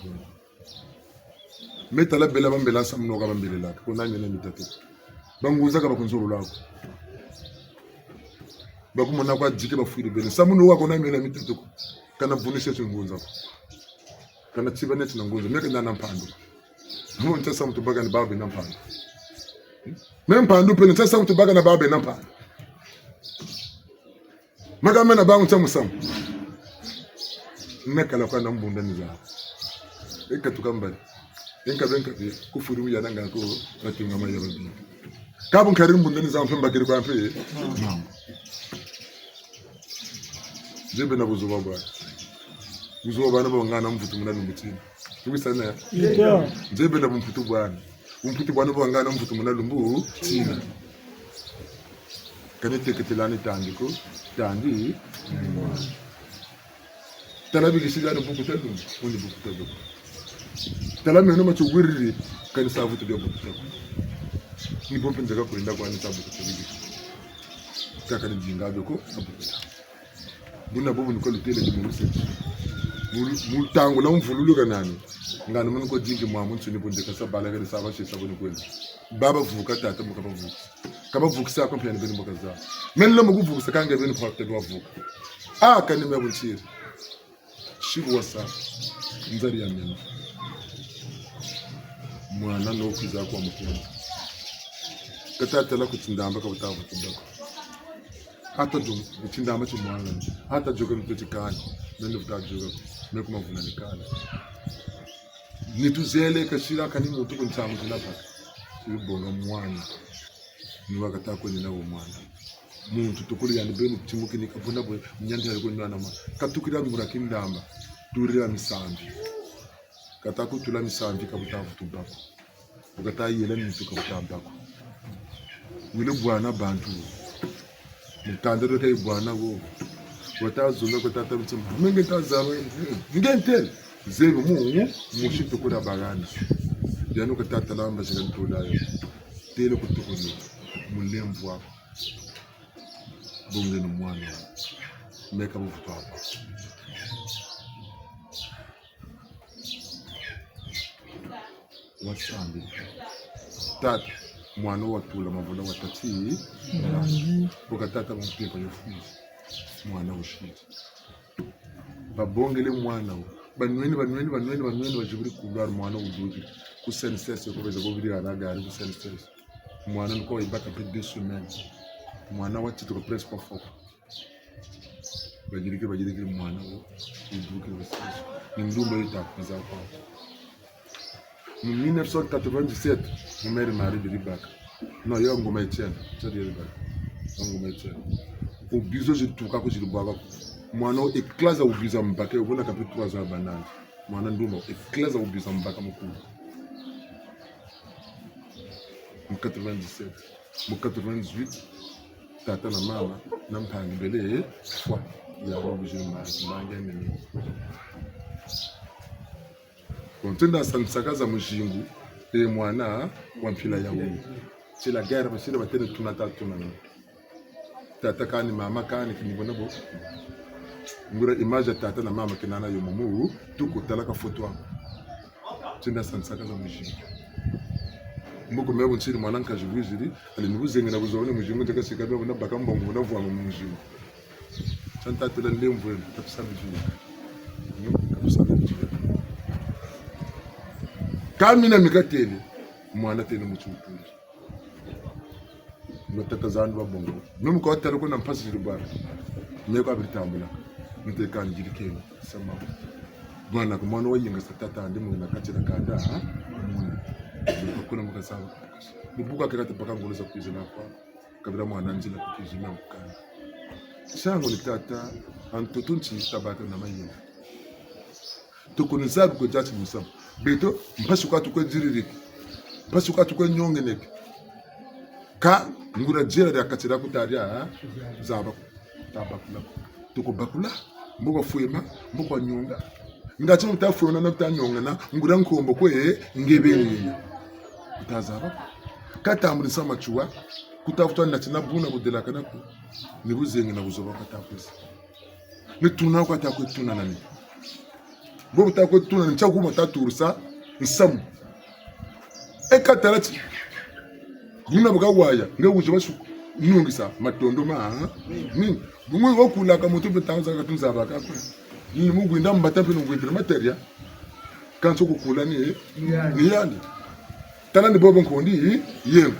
metala bela bambela samno ka bambele laka ko nanye na mitatu banguza ka bakunzuru lako bakumona kwa jike bafuire bele samuno wako na mena mitatu kana bunise chingunza kana chiba neti na ngunza meka ndana mpando mo ntasa mtu baga ni babe na mpando mpando pe ntasa mtu baga na babe na mpando maga mena ba mtu musam meka la kwa na mbunda ni za eka tukambali enka benka bi kufuru ya nanga ko batinga ma ya babi kabun karim mbunda ni za mpemba kiri kwa mpe jebe na buzo baba uzo bana bangana mvutu munana mutini tubisana jebe na mvutu bwana bangana mvutu munana mbu tina kanete ketelani tandiko tandi talabi kisigana buku tadu undi buku tadu talami no macho wirri kan sabu to buku tadu ni bompe ndaga ko inda ko ani sabu to tadu kaka ni jingabe ko sabu buna bobu ni ko lutele di murusi multango la mvululu kanani ngani mun ko jingi mwamu nsuni bunde ka sabala ka saba she sabuni kweli baba vuka tata muka bavuka kaba vuka sa kompiani beni muka za men lo muku vuka kanga beni fakta do vuka kani me bunchiri shibu wasa nzari ya mena mwana no kuza kwa mukuru katata la kutindamba ka butavu tindako hata kutindamba chumwana hata joga mtutikani nende vutajoga mekuma vunanikana nituzele kashira kani mutu kuntamu tunapa sibonga mwana ni wakata kwenye nawo mwana muntu tukuli yani benu chimuki nikavuna bwe mnyanda yako nwana ma katukira murakindamba turira misambi katakutula misambi kabutavu tubako ukata yele muntu kabutambako wile bwana bantu mutandero tay bwana go watazuma kutata mtima mingi tazama ngente zero mushito kula bagana yanu kutata lamba zikantulayo tele kutukuni mulemvu wako bonge no mwana meka bufuto hapa wasambi tata mwana watula mavula watati ukatata mpepa yofuzi mwana ushiti babongele mwana banweni bajiburi kulwara mwana udugi ku senses ko beza ko biri aragari ku senses mwana nko ibaka pe 2 semaines mwana wati to press kwa foko bagirike mwana udugi basa ni ndumba itakuza kwa mu 1997 mumeri mari diribaka no yo ngoma etienne so diribaka ngoma etienne obizo jituka ko jilibaka mwana eklaza ubiza mbaka ubona kapi 3 za banana mwana nduma eklaza ubiza mbaka mukuru mu 97 mu 98 tata na mama na mpangi bele fwa ya mabujiri mbange nini kontenda sansakaza mujingu mwana wa mpila ya wuni sila guerre basira batene tunata tata kani mama kani kinibona bo ngura image tata na mama kinana yo mumu tukutala ka photo wangu tenda sansakaza mujingu muko mebo nsiri mwana nkajubiziri ali nibuzenga nabuzone mujingu ndeka sikabe bona bakambongo na vuwa mu mujingu chanta tula lemvu tapsa mujingu kapsa mujingu kamina mikateli mwana tena muchupuzi notaka zandu babongo numu ko tele ko na mpasi zirubara meko abitambula nteka njirikeni sama bwana ko mwana wayinga satata ndi mu nakatira kanda mwana kuna mukasaba nibuka kati paka ngoloza kuzina kwa kabira mwana njila kuzina mukana shango ni tata antotunchi tabaka na mayinga tukunizabu ko jati musam beto mpasuka tukwe dziririki mpasuka tukwe nyongeneke ka ngura jera ya katira kutaria zaba tabakula tukubakula mbuko fuema mbuko nyonga ngachi mutafuna na kutanyonga na ngura nkombo kwe ngebenyi utazaba katambulisa machuwa kutafuta natina buna budela kana ku nibuzengi na buzoba katakwisa nituna kwa takwituna nani bo butakwituna nchakuma tatursa nsamu ekatarati guna bugawaya ngewuje basu nyungisa matondo ma nini bumwe okula ka mutu betanza ka tunzaba ka kwa ni mugwinda mbata pe ngwindira materia kanso kukula ni yani tana ni bobo nkondi yem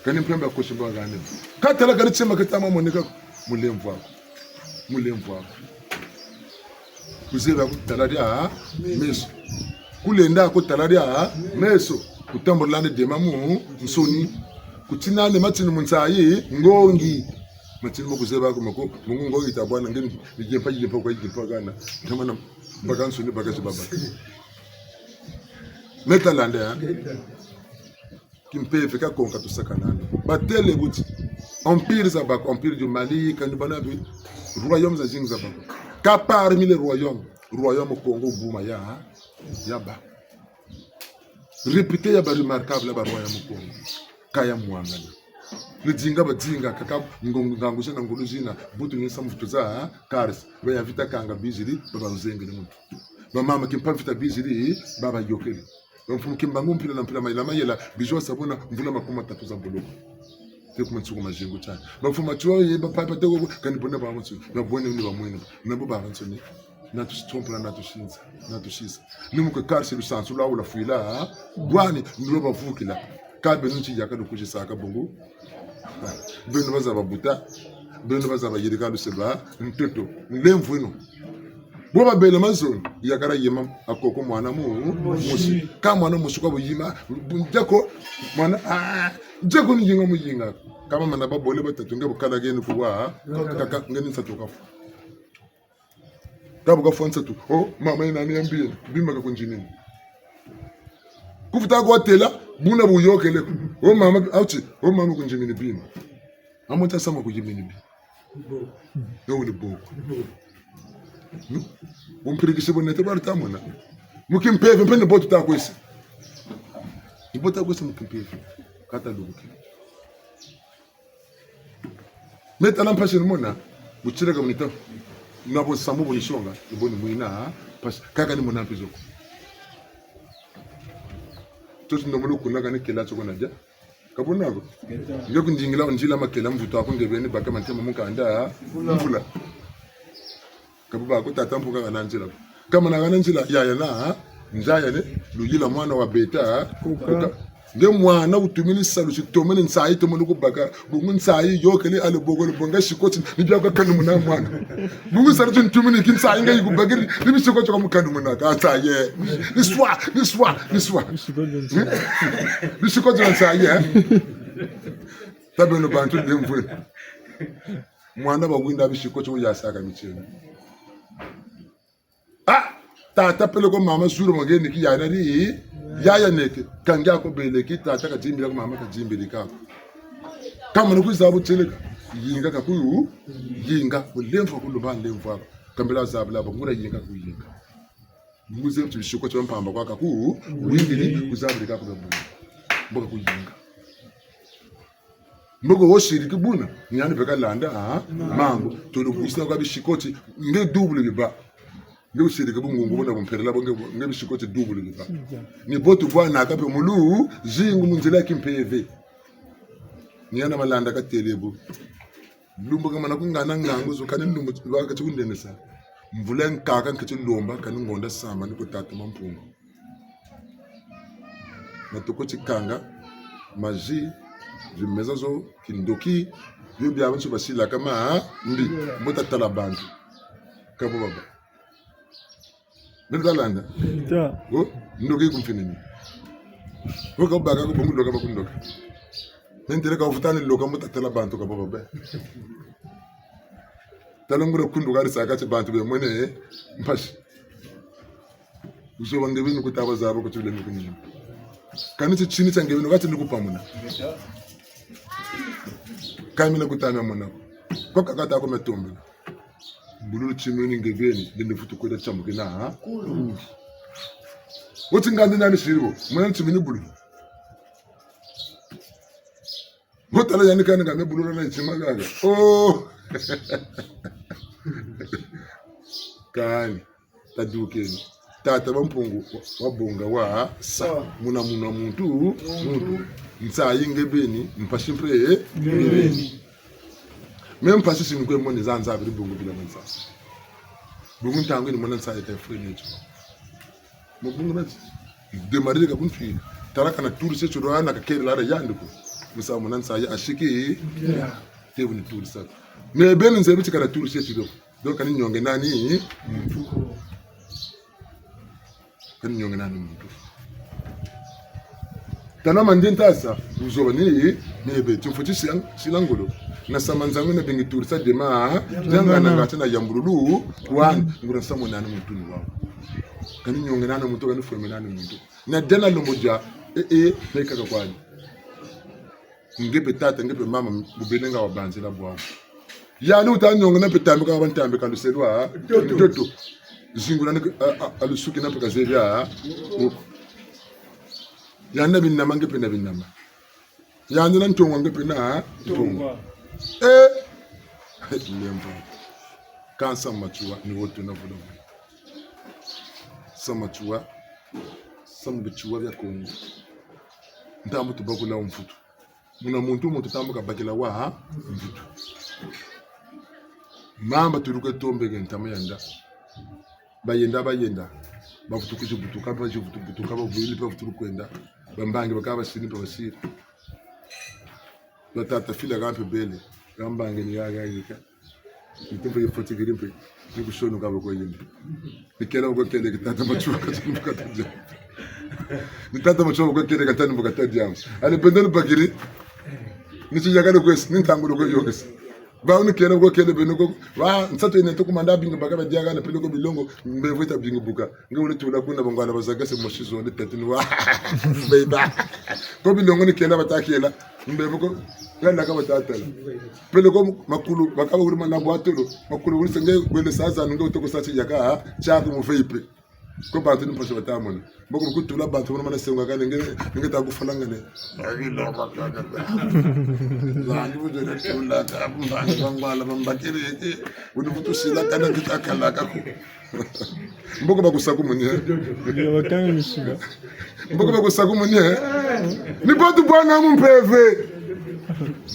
kani mpemba koshimba gane katala gari chema katama monika mulemvu kuzeba kutalaria meso kulenda kutalaria meso kutambulana demamu nsoni kutinane matini munsayi ngongi matini mokuzeba ko mako mungu ngongi tabwana ngeni yimpa kwa gana kama mpaka nsoni bagaje baba metalande kimpefe ka konka to sakanana batele buti empire za bako empire du Mali kanibana bi royaume za jinga bako ka parmi les royaume Congo buma ya ba réputé ya ba remarquable ba royaume Congo kaya muangana nidinga badinga kaka ngongangusha na nguluzina butu ngisa mfutu za cars baya vita kanga bizili baba uzengele muntu mama kimpa vita bizili baba yokele mfumu kimbangu mpila na mpila maila mayela bijwa sabona mvula makoma tatu za boloko tekuma tsuko majingu cha mfumu atwa yeba papa tego kanibona ba mutsu na bone ni ba mwene na bo ba ntsoni na tusitompla na tushinza na tushisa nimuke karse lusansu la ula fuila bwani ndilo bavukila kabe nunchi yakado kujisaka bongo beno bazaba buta beno bazaba yirika luseba ntoto lemvu ino boba bele mazoni yakara yema akoko mwana musi ka mwana musi kwa buyima njako mwana njako ni yinga muyinga kama mana babole batatu ngebo kala geni kuwa kaka ngeni satoka kabu ka fonsa tu mama ina niambie bima ka kunjinini kufuta kwa tela buna buyokele mama auti mama kunjimini bima amota sama kujimini bima yo ni boko umpirikise bonete baritamona mukimpeve mpene botu takwese ibota kwese mukimpeve kata luki meta lampashe mona buchirega bonita nabo samu bonishonga iboni muina pas kaka ni mona pizoko toto ndo mulu kunaga ne kela tsoko naja kabonago ngeko ndingila onjila makela mvuto akungebeni baka mantema munkanda mvula kabuba ko tatampuka kana njila kama na kana njila yaya na njaya ne luyila mwana wa beta nge mwana utumini salu chitomene nsayi tomunuko baka bungu nsayi yokele ale bogolo bonga shikoti nibya ka kanu muna mwana bungu salu chitomene kinsayi ngai kubagiri nibi shikoti kwa mukanu muna ka saye niswa bishikoti nsayi tabeno bantu demvwe mwana bagwinda bishikoti uyasaka micheni tata pele ko mama suru mageni ki yana ri yaya neke kanga ko bele ki tata ka jimbira ko mama ka jimbira ka kama no kuzabu tele yinga ka kuyu yinga ulemva kulubani lemva kambela zabu laba ngura yinga kuyinga muze mtishiko cyo mpamba kwaka ku wingili uzabulika kubabuna mboka kuyinga mbogo woshiri kibuna nyani bekalanda mango tolo kusina kwa bishikoti nge double liba nge ushiri kibungu ngubona kumperela bonge nge bishikoti double liba ni botu bwana akape mulu jingu munzela kimpeve nyana malanda ka telebu lumba kama nakungana ngango zo kana ndumbu lwaka chikundenesa mvula nkaka nkathi lomba kana ngonda sama niko tata mampungu matoko chikanga maji vimeza zo kindoki byo bya abantu basila kama ndi mbota talabantu kabo baba ndalanda go ndoki kumfinini go ka baga ko bongo loka bakundoka nentere ka ufutani loka mbota talabantu kabo baba talangura kunduka risaka chibantu be mwene mpashi uzo bange binu kutaba zabo ko tule nukunyi kanitse chini change binu kati ndikupamuna kamina kutana mwana kwa kakata ko metombe bululu chimini ngebeni ndinde futu ko da chamuke na woti ngandi nani shiribo mwana chimini bululu motala yani kana ngame bululu na chimagaga oh kani tadukeni tata bampungu wabonga wa sa muna muntu nsayi ngebeni mpashi mpre ngebeni mem pashi sinkwe mone zanza abiri bongo bila mansa bongo ntango ni mona nsayi ta frenecho mo bongo na de marika bunfi taraka na tour se churo ana ka kere la yandiko musa mona nsayi ashiki tebu ni tour sa me beni nzebi chikara tour se chiro donc kan nyonge nani muntu kan nyonge nani muntu tana mandintasa uzoba ni nebe tumfuti silangolo na samanzangu na bingi turisa dema janga na ngata na yambululu wan ngura samo nani muntu ni wao kan nyonge nani muntu kan fome nani muntu na dena lomoja na ikaka kwani ngebe tata ngebe mama bubenenga wabanze la bwa yani utanyonga na petambe ka bantambe kaluselwa toto zingula na alusuki na pekazebya yana binama ngepe na binama yana na ntongo ngepe na ntongo lemba kansa machua ni wote na vudo samachua sambichua vya kongo ndambo tubakula mfutu muna muntu tambuka bakila wa mfutu mamba turuke tombe ngentama yanda bayenda bafutukije butuka baje butuka bavuyile bafutuka kwenda bambange bakaba sini basira batata fila gampe bele gambange ni yagayika itembe yifoti girimpe nikushonu kaba koyimbe nikela ukokele kitata machuka katumbuka tajja nitata machuka ukokele katumbuka tajja ali pendele bagiri nichijagale kwesi nintangulo koyogesa ba unu kera ko kele benoko wa nsato ine to kumanda binga baka badiaga na peloko bilongo mbevita binga buka ngule tula kuna bangwana bazagase moshizo ne tetini wa beba ko bilongo ni kela batakela mbevoko ngana ka batatala peloko makulu baka uri mana bwatolo makulu uri senge gwele sasa ngo to ko sachi yaka cha ku mufeipe ko bantu ni mpose batamona mboko kutula bantu mana senga ka ngenge ta kufalangane ayilo bakaga zandi bujere tula ka bangwala bambakiri unufutu sila kana kitakala ka mboko bakusaku munye bakanga mishiga mboko bakusaku munye ni botu bwana mumpeve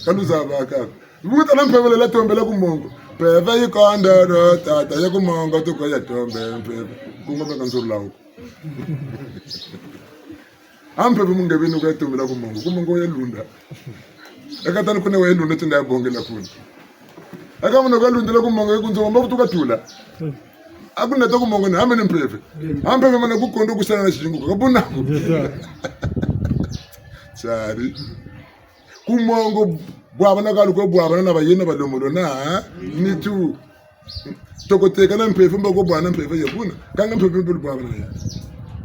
kaluza baka buta na mpeve la tombe la kumongo peve yikonda ro tata yakumongo tuko ya tombe mpeve kungoba kanzurula uko ampeve mungebeni ko tombe la kumongo yelunda akatani kuna wayelunda tunda yabongela kuna akamuna kwalundela kumongo yekunzo mbavutuka tula akuna to kumongo na amene mpeve ampeve mana kukondo kusana na shinguko kabuna sari kumongo bwabana kaluko bwabana na bayena balomolo na nitu tokoteka na mpeve mbako bwana mpeve yebuna kanga mpeve bwabana ya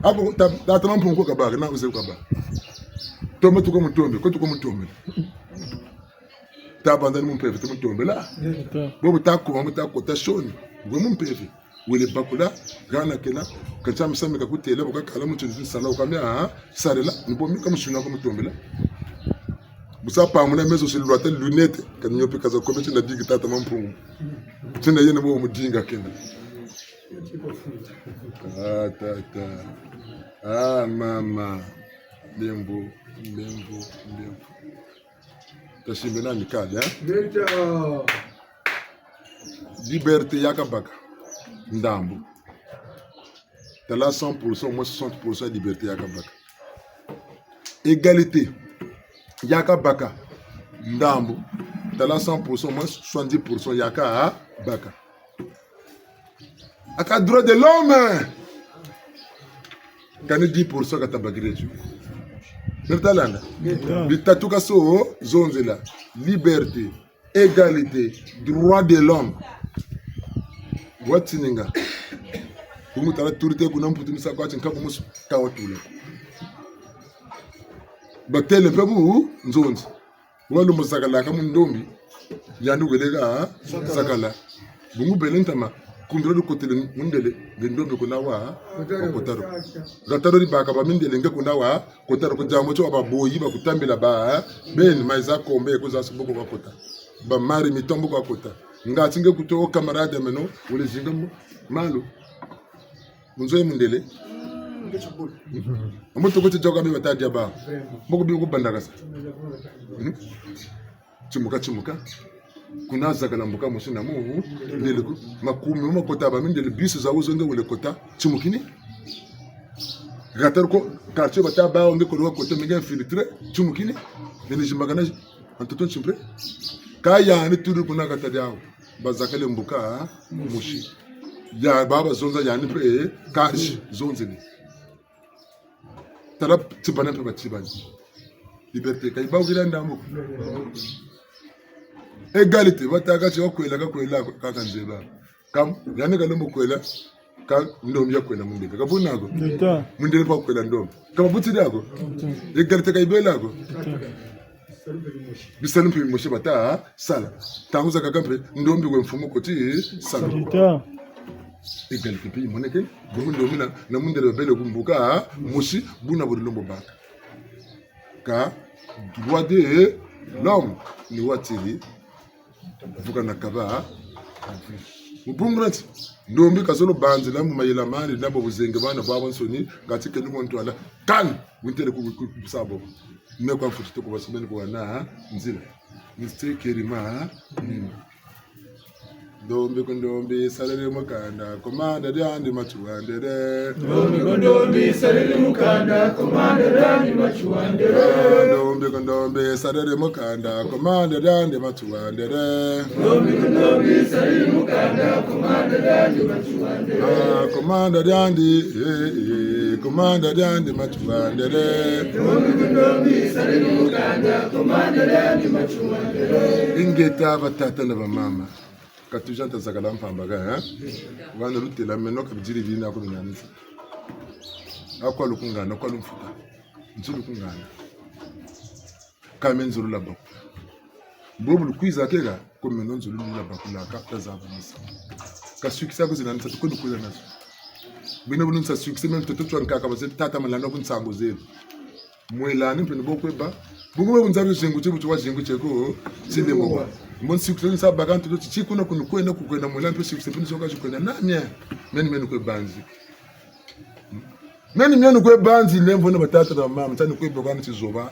ako tata mampungu kabaka na uze kabaka toma tuko mutombe ko tuko mutombe tabanda ni mumpeve te mutombela bobo takuma mutakota shoni gwe mumpeve wele bakula gana kena kacha msami kakutela bakala mutunzi sala ukamya sarela nibomi kamushuna ko mutombela busa pa muna mezo silwata lunette kanyo pe kaza kometi na digi tata mampungu tena yene bo mudinga kena tata mama lembo tashimena mikali liberté yakabaka ndambo tala 100% moins 60% liberté yakabaka égalité yakabaka ndambo tala 100% moins 70% yakabaka aka droit de l'homme kani 10% katabagireju Bertalanda bitatuka so zonzela liberté égalité droit de l'homme watininga kumutala turite kuna mputumisa kwa chinkapo musu kawatule batele pebu nzonzi walo musakala kama ndombi yandu gelega sakala bungu belentama kundro kotele mundele ndombi kuna wa kotaro gataro libaka ba mindele nge kuna wa kotaro kujambo cho ababoyi bakutambela ba ben maiza kombe kuza subuko bakota ba mari mitombo bakota ngati nge kuto camarade meno ule zinga malo munzoe mundele amuto kuti joga be batadia ba moko bi kubandakasa chimuka kuna zakala mbuka musina mu ndele makumi makota ba mindele bisu za uzonge ule kota chimukini gatar ko quartier bata ba onge ko kota mega filtre chimukini ndele jimbagana antoton chimpre kaya ni turu kuna katadia bazakale mbuka mushi ya baba zonza yani pe kashi zonzeli tarap tibana pe batibani liberté kay bawo gilanda mo égalité bataka ci okwela ka nzeba kam yani galombo kwela ka ndombi yakwela mundeka kabunago mundele pa kwela ndombi kama butidago égalité kay belago bisalu pe moshi bata sala tanguza kakampe ndombi we mfumo koti sala égalité pe moneke bongo ndombi na mundele bele kumbuka moshi buna bodilombo baka ka droit de l'homme ni watili vuka nakaba ubungurati ndombi kasolo banzi la mumayela mali nabo buzenge bana babo nsoni ngati ke lumuntu ala kan wintele ku sabo mekwa futhi ko basibeni ko na nzila nistekerima nini ndombi salele mukanda komanda dyandi machuandere ndombi salele mukanda komanda dyandi machuandere ndombi salele mukanda komanda dyandi machuandere ndombi salele mukanda komanda dyandi machuandere komanda dyandi machuandere ndombi salele mukanda komanda dyandi machuandere ingeta batata na bamama katujanta zakala mpambaga wana lutela meno kabijiri bina ko binyanisa akwa lukungana kwa lumfuta nzulu kungana kamenzulu labo bobu lukwiza kega ko meno nzulu labakula ka tazaba misa ka sukisa ko zinanisa ko ndukula nazo bino bulunsa sukisa meno toto nkaka baze tata malano kunsango zelu mwelani mpene bokweba bungu bunzabi zingu chibutu wa zingu cheko sinemo mon sikuse sa baganto to chikuna kunukwenda kukwenda mwelani pe sikuse pini soka chikwenda namya meni kwe banzi meni kwe banzi lembo na batata na mama tani kwe bogana chizoba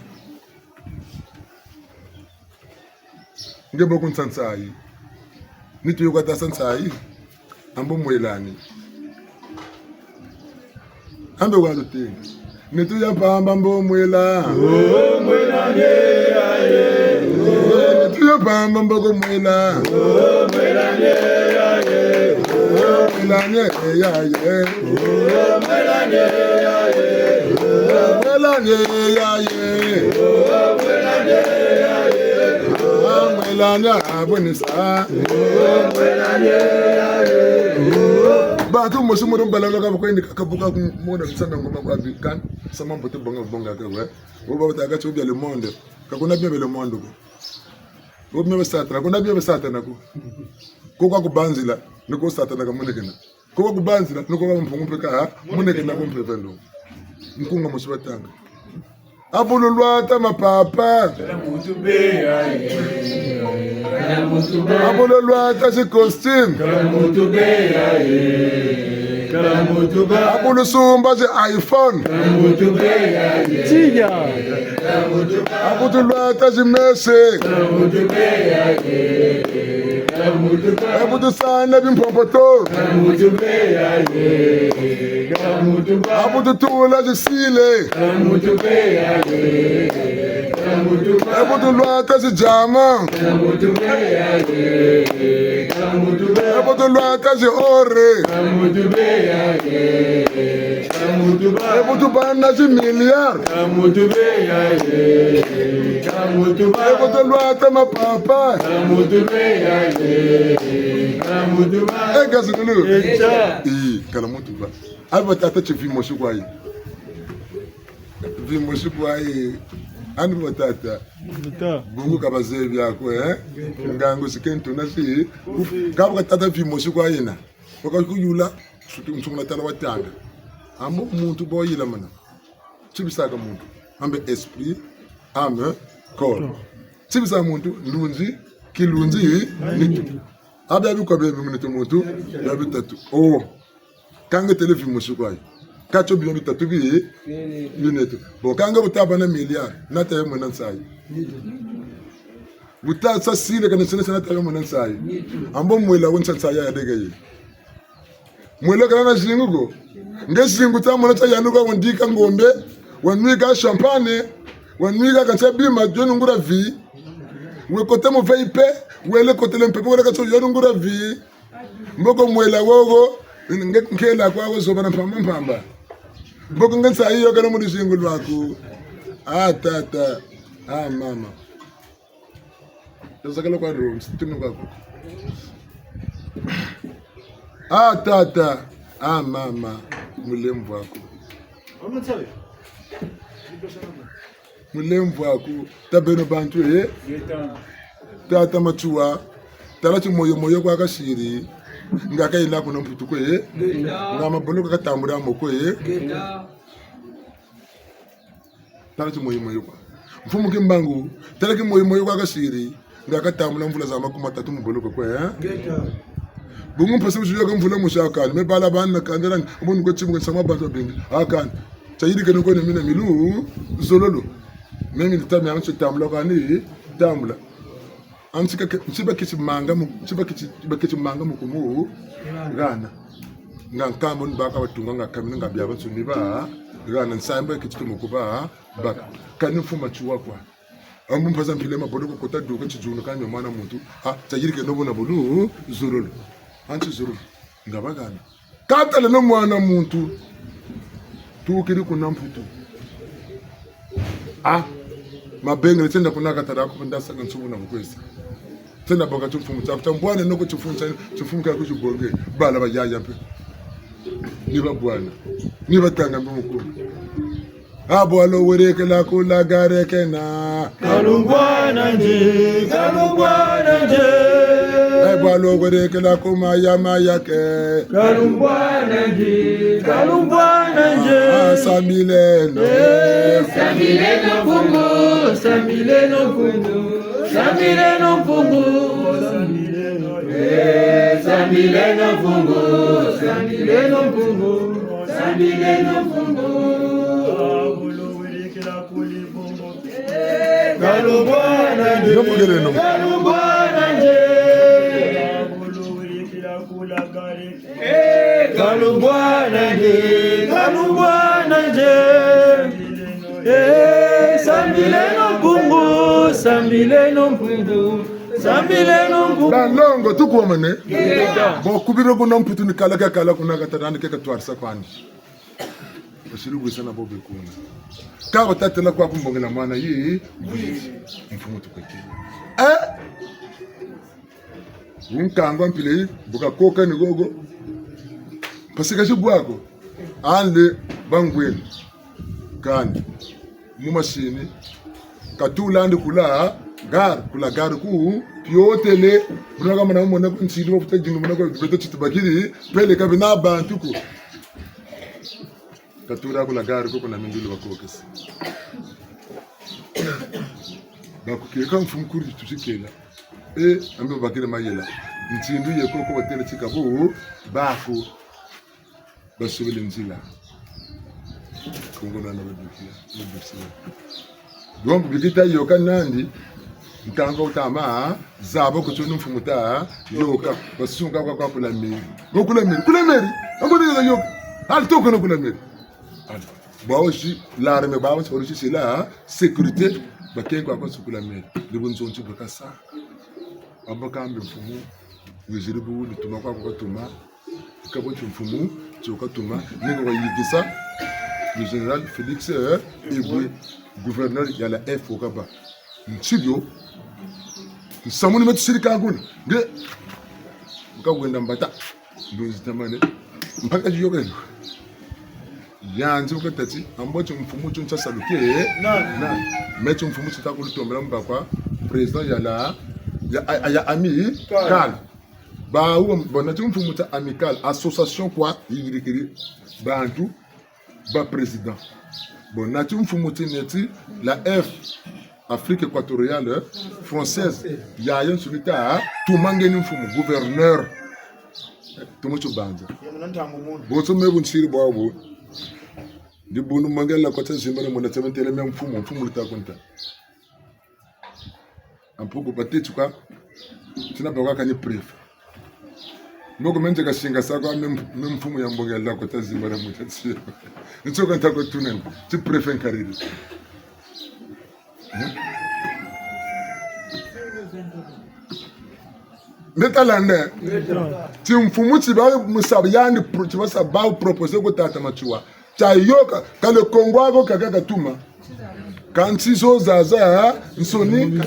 ngebo kunsansai nitu yokata sansai ambo mwelani ambe walutenga nitu ya pamba mbo mwela mwelani aye nitu ya pamba mbo mwela mwelani aye mwelani aye mwelani aye mwelani aye mwelani abonisa mwelani aye batu musumuru balalo ka ko indika kabuka mona tsana ngoma kwa bikan sama mbote bonga ka we wo ba ta ga chobi le monde ka kuna bien le monde ko Umeme satana kuna biye satana ko kwa kubanzila niko satana kamunekena ko kwa kubanzila niko kwa mphungu peka munekena ko mphevelo nkunga musibatanga abululwata mapapa abululwata si costume abulusumba si iPhone abululwata si Messi abulusana bimpompoto abulutula si sile abululwata si jama abululwata si ore abulubana si miliar abululwata mapapa egazinulu kana mutuba abatata chivimoshikwai vimoshikwai ani batata bungu kabaze byako ngango sikento nasi kabo katata vimoshikwai na bakuyula nsungula tala watanga ambo umuntu boyila mana chibisaka umuntu ambe esprit ame corps chibisa umuntu ndunzi kilunzi nitu abya biko bebe muntu muntu yabitatu kanga televi mushikwai kacho bi bitatu bi luneto bo kanga butaba na milliard nata yemo nansai buta sa sile kana sene nata yemo nansai ambo mwela wonsa nsaya ya dega yi mwela kana shingugo ngesingu tamo nata yanuka wondika ngombe wanwika champagne wanwika kansa bima jonu ngura vi we kote mo veipe wele kote lempepe wele kacho yonu ngura vi mboko mwela wogo ngekela kwawo zobana mpamba mboko ngensa hiyo kana muri singu lwako tata mama tazakala kwa room situnu kwako tata mama mulemvu wako mulemvu wako tabeno bantu tata machuwa talati moyo kwa kashiri ngaka ina kuno mputu kwe ngama boloka katambura moko talati moyo kwa mfumu kimbangu talaki moyo kwa kashiri ngaka tambula mvula za makuma tatu mboloka kwe bungu mpase mshuyo ka mvula mushaka me bala bana kandera umuntu kwetsimwe sama bantu bingi akani tayiri kene ko mina milu zololo mimi nitami ancho tambula kani tambula amsika chiba kichimanga mukumu gana ngankamo ndibaka batunga ngakamina ngabya batsuni ba gana nsambe kichitumo kuba baka kanifuma chuwa kwa ambu mpaza mpile mabolo ko kota duka chijunu kanyo mwana muntu tayirike no bona bolu zurulu anti zurulu ngabagana katale no mwana muntu tukiri kunamputu mabengele tenda kunaka tarako ndasa nsubu na bukwesa tenda boka tufumu tambwane noko tufumu ka kuchibonge bala bajaja pe niba bwana niba tanga mukuru abo alo wereke la kula gareke na kalumbwana nje abo alo wereke la kuma yama yake kalumbwana nje samileno fungu samileno fungu Kalubwana nje sambileno mpungu longo tukuomane bo kubiro kuna mputu kala kuna katarani keka twarsa kwani basirugu sana bobe kuna ka batatela kwa kumbongela mwana yi mfumu tukweke unkangwa mpile buka koka ni gogo pasika shibwako ande bangweni kandi mu mashini katula andi kula kula gare ku piotele bunaga mana mona nsidi mo puta jingu mona ko beto chitubakiri pele kabina bantu ku katura kula gare ko na mindulu bakokesi bakukire kan fumkuri tusikela ambe bakire mayela ntindu yeko ko batele chikabu bako basubile nzila kungona na badukia ndusia donc bigita yoka nandi ntanga utama zabo kuchunu mfumuta yoka basunga kwa kula meri kula meri ambo de yoka al to kono kula meri baoshi l'armée baoshi orishi c'est là sécurité bakengo kwa kula meri libunzo nchi bakasa abaka mbe mfumu weziribu lituma kwa tuma kabo mfumu choka tuma ningo yigisa le général Félix Eboué gouverneur ya la F au Kaba Ntsibio Samuni metu siri kaguna nge mkawenda mbata ndozi tamane mpaka jiyoga yanzi ukatati ambocho mfumu choncha saluke na metu mfumu chitakulu tombera mbakwa président ya ami Kal ba uwa bonatu mfumu ta amical association kwa yirikiri bantu ba président bon natu mfumu tineti la F Afrique équatoriale française ya yon sulita tumangeni mfumu gouverneur tumucho banza boto mebu nsiri bwabo ndi bunu mangela kota zimbara mona tsamentele me mfumu litakonta ampuko batetuka tina bwa kanye préf Moko menje kashinga sako me mfumu ya mbongela kota zimbara mutatsi nitsoka ntako tunen ti préf enkariri Netalande ti mfumu ti ba musabiyani ti ba sabau proposer ko tata machuwa chayoka kale Kongo ako kaka tuma kanti zo zaza nsoni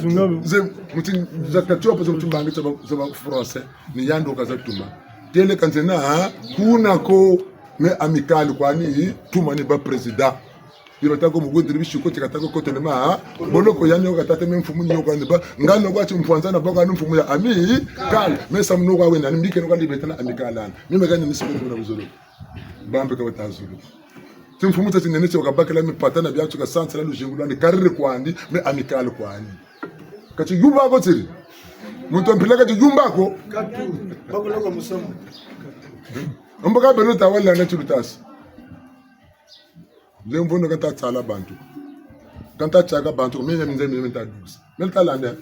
ze muti zakatwa pozo mtumbangi za français ni yando kaza tuma tele kanzena kuna ko me amical kwani tuma ni ba president Yotako mugudiri bishiko tikatako kotelema boloko yanyo katate mfumu nyo kwa ndeba ngano kwa chimfwanza na baka mfumu ya ami kal mesa mno kwa wenda nimike no kwa libetana amikalana mimi gani nisiko na buzulu bambe kwa tazulu timfumu tati nene cho kabakela mi patana bya tuka santra lujingulu ni karire kwandi me amikal kwani kati yumba ko tiri muntu mpilaka ti yumba ko katu bakoloko musomo mbaka belo tawala na chulutasi Lemvono kanta tsala bantu kanta tsaka bantu mimi mimi ntadus meltalanda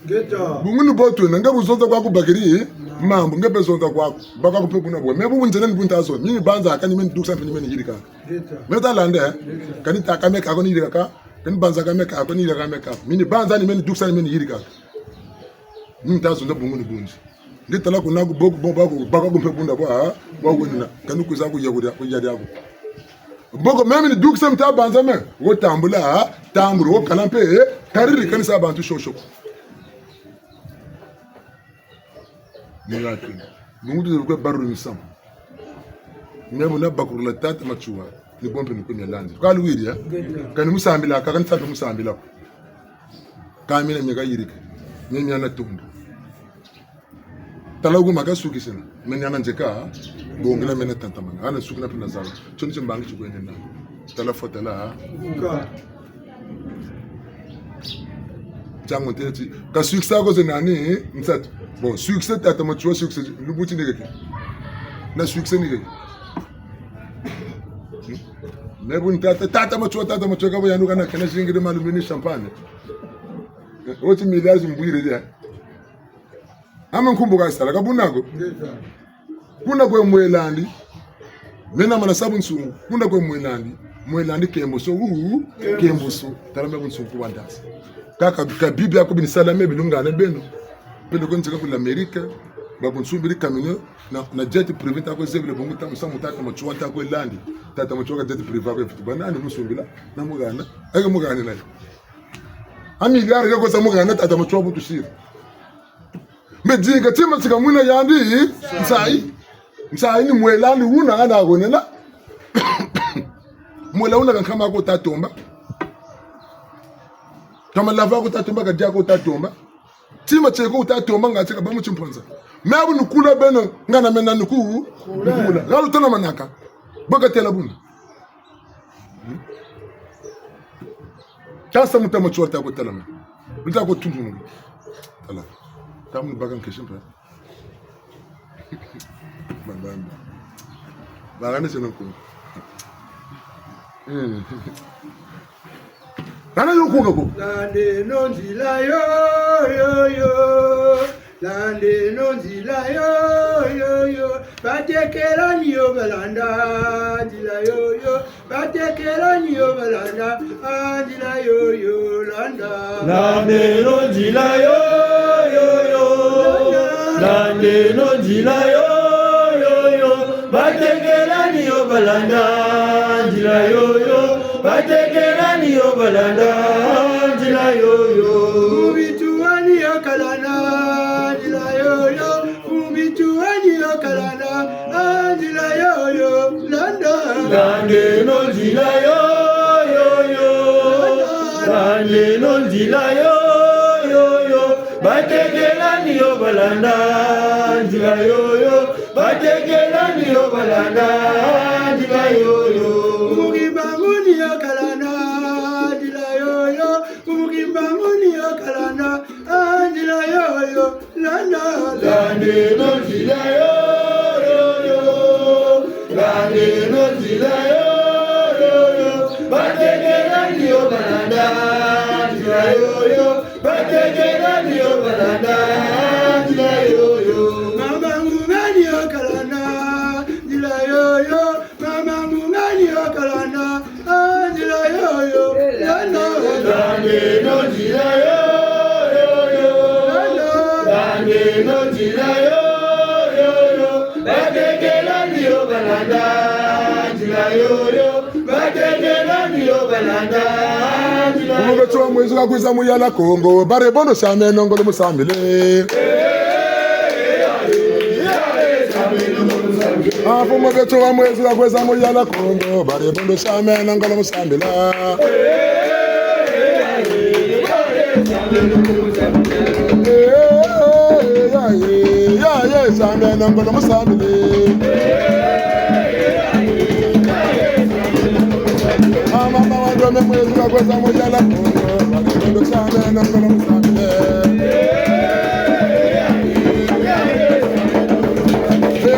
bunguni botu nanga buzonza kwa kubagiri mambo ngebe zonza kwa baka kupebuna bwe mebu bunjene buntazo mimi banza akani mimi duksa mfini mimi yirika meltalanda kani takame ka koni yirika kani banza kame ka koni yirika meka mimi banza ni mimi duksa mimi yirika mimi tazo ndo bunguni bunji ngitala kunaku boku boku baka kupebuna bwa wona kani kuzaku yaguda kujadi yako Boko meme ni duk sem ta banza me wo tambula tamburu wo kalampe kariri kanisa bantu shosho nilatu mungu ko barru misam meme na bakuru la tata machuwa ni bombe ni kunya landi kalu wiri ya kan musambila ka kan sabe musambila kamina nyega yirika nyenya na tumbu talagu magasuki sina menyana njeka bongela mena tantamanga ana sukuna pina zawo choni chimbangi chugwende na tala fotala jango teti ka succès ko zenani nsat bon succès tata mo chwa succès lubuti ngeke na succès ngeke nebun tata mo chwa ka bo yanuka na kana shingire malumini champagne oti milazi mbwire dia ama nkumbuka sala kabunako kuna kwe mwelandi mena mana sabu nsungu kuna kwe mwelandi kemboso kemboso tarame kunsungu wandasa ka biblia ko bin salame bilungana beno pelo ko ntsika ku l'Amérique ba kunsubiri kamino na jet privé ta ko zebele bongo ta musa mutaka machuwa ta ko landi tata machuwa jet privé ko fitu banani musumbila na mugana ege mugana nayo ami gari ko sa mugana tata machuwa butushira Medinga tima tsika muna yandi msai ni mwelani una ana agonela mwela una kama ko tatomba kama lava ko tatomba kadia ko tatomba tima cheko utatu manga cheka bamu chimponza mebu nukula beno ngana mena nuku nukula lalu tona manaka boga tela bunda kasa mutama chorta ko tela mita ko tundu tala tamu bagan keshin pa babamba bagane seno ko Nana yokuga ko. Lande nonzila yo yo yo. Lande nonzila yo yo yo. Batekera niyo balanda ndila yo yo. Batekera niyo balanda ndila yo yo landa. Lande nonzila yo yo yo. Lande nonzila yo yo yo. Batekera niyo balanda ndila yo yo. Batekera niyo balanda ndila yo yo. Mubituani yo kalana ndila yo yo. Mubituani yo kalana ndila yo yo. Landa lande no ndila yo yo yo. Lande no ndila yo yo yo. Batekera niyo balanda ndila yo yo. Batekera niyo balanda ndila yo yo. Lande no ndila yo yo yo. Lande no ndila yo yo yo. Batekera niyo balanda ndila yo yo. Batekera niyo balanda ndila yo yo. Mama ngani yo kalana ndila yo yo. Mama ngani yo kalana ndila yo yo. Lande no ndila yo yo yo. Lande no ndila yo yo yo. Batekera niyo balanda ndila yo yo. Batekera niyo balanda ndila yo yo. Mubetwa mwezi wa kwiza muyala Kongo bare bono shame nongolo musambile. Afu mubetwa mwezi wa kwiza muyala Kongo bare bono shame nongolo musambila. Ya shame nongolo musambile. Mama wando mwezi wa kwiza muyala Kongo bare bono shame nongolo musambile.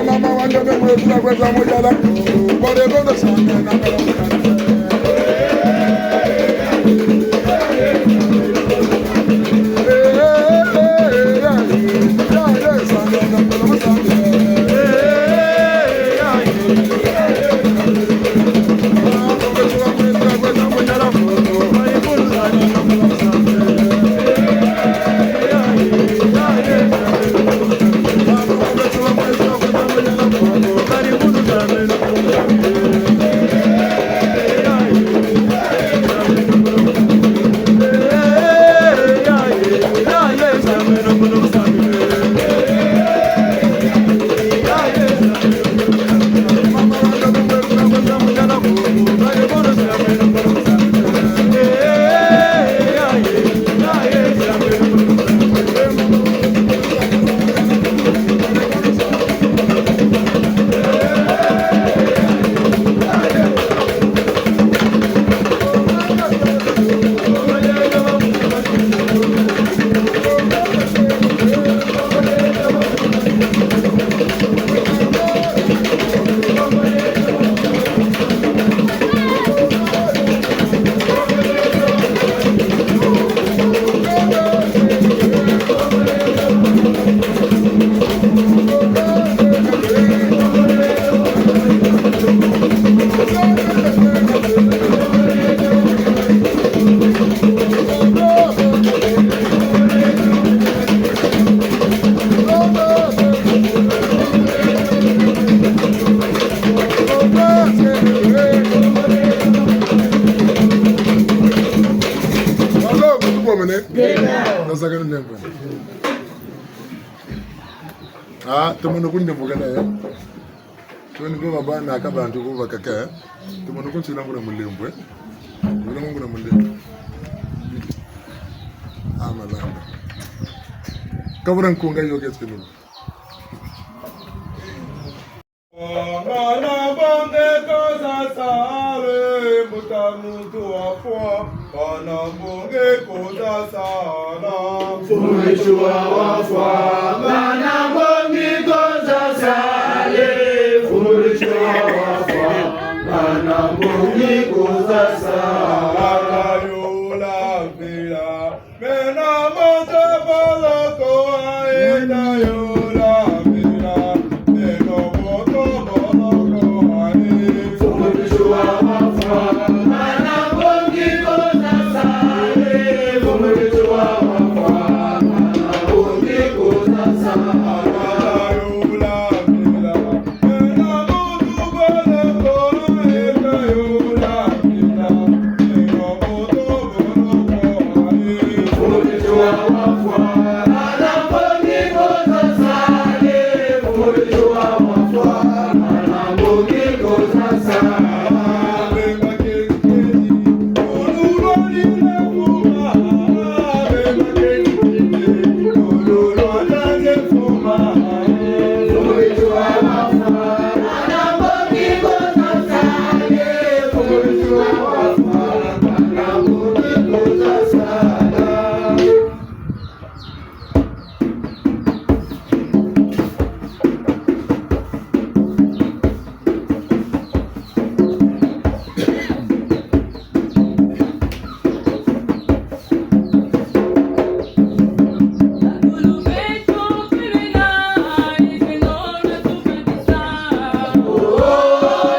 Mama wando mwezi wa kwiza muyala Kongo bare bono shame nongolo musambile. Tumono kunde mugana ya. Tuone kwa bana akabantu kuva kaka. Tumono kunchi langura mulembwe. Ngura mulembwe. Amalanda. Kaburan konga yoke tsemini. Ngana bonge koza sale mutamutu afwa kana bonge koza sala fumechua wafwa ngana bonge koza sale fumechua wafwa ngana bonge koza sala yola bila mena mata balako aenda yola bila mena moto balako aenda fumechua wafwa ngana bonge koza sale fumechua wafwa ngana bonge koza sala yola bila mena moto balako aenda yola bila mena moto balako aenda fumechua wafwa ngana bonge koza sale fumechua wafwa ngana bonge koza sala bema kezi ululoni lefuma bema kezi ululoni lefuma fumechua wafwa ngana bonge koza sale fumechua wafwa ngana bonge koza sala Oh,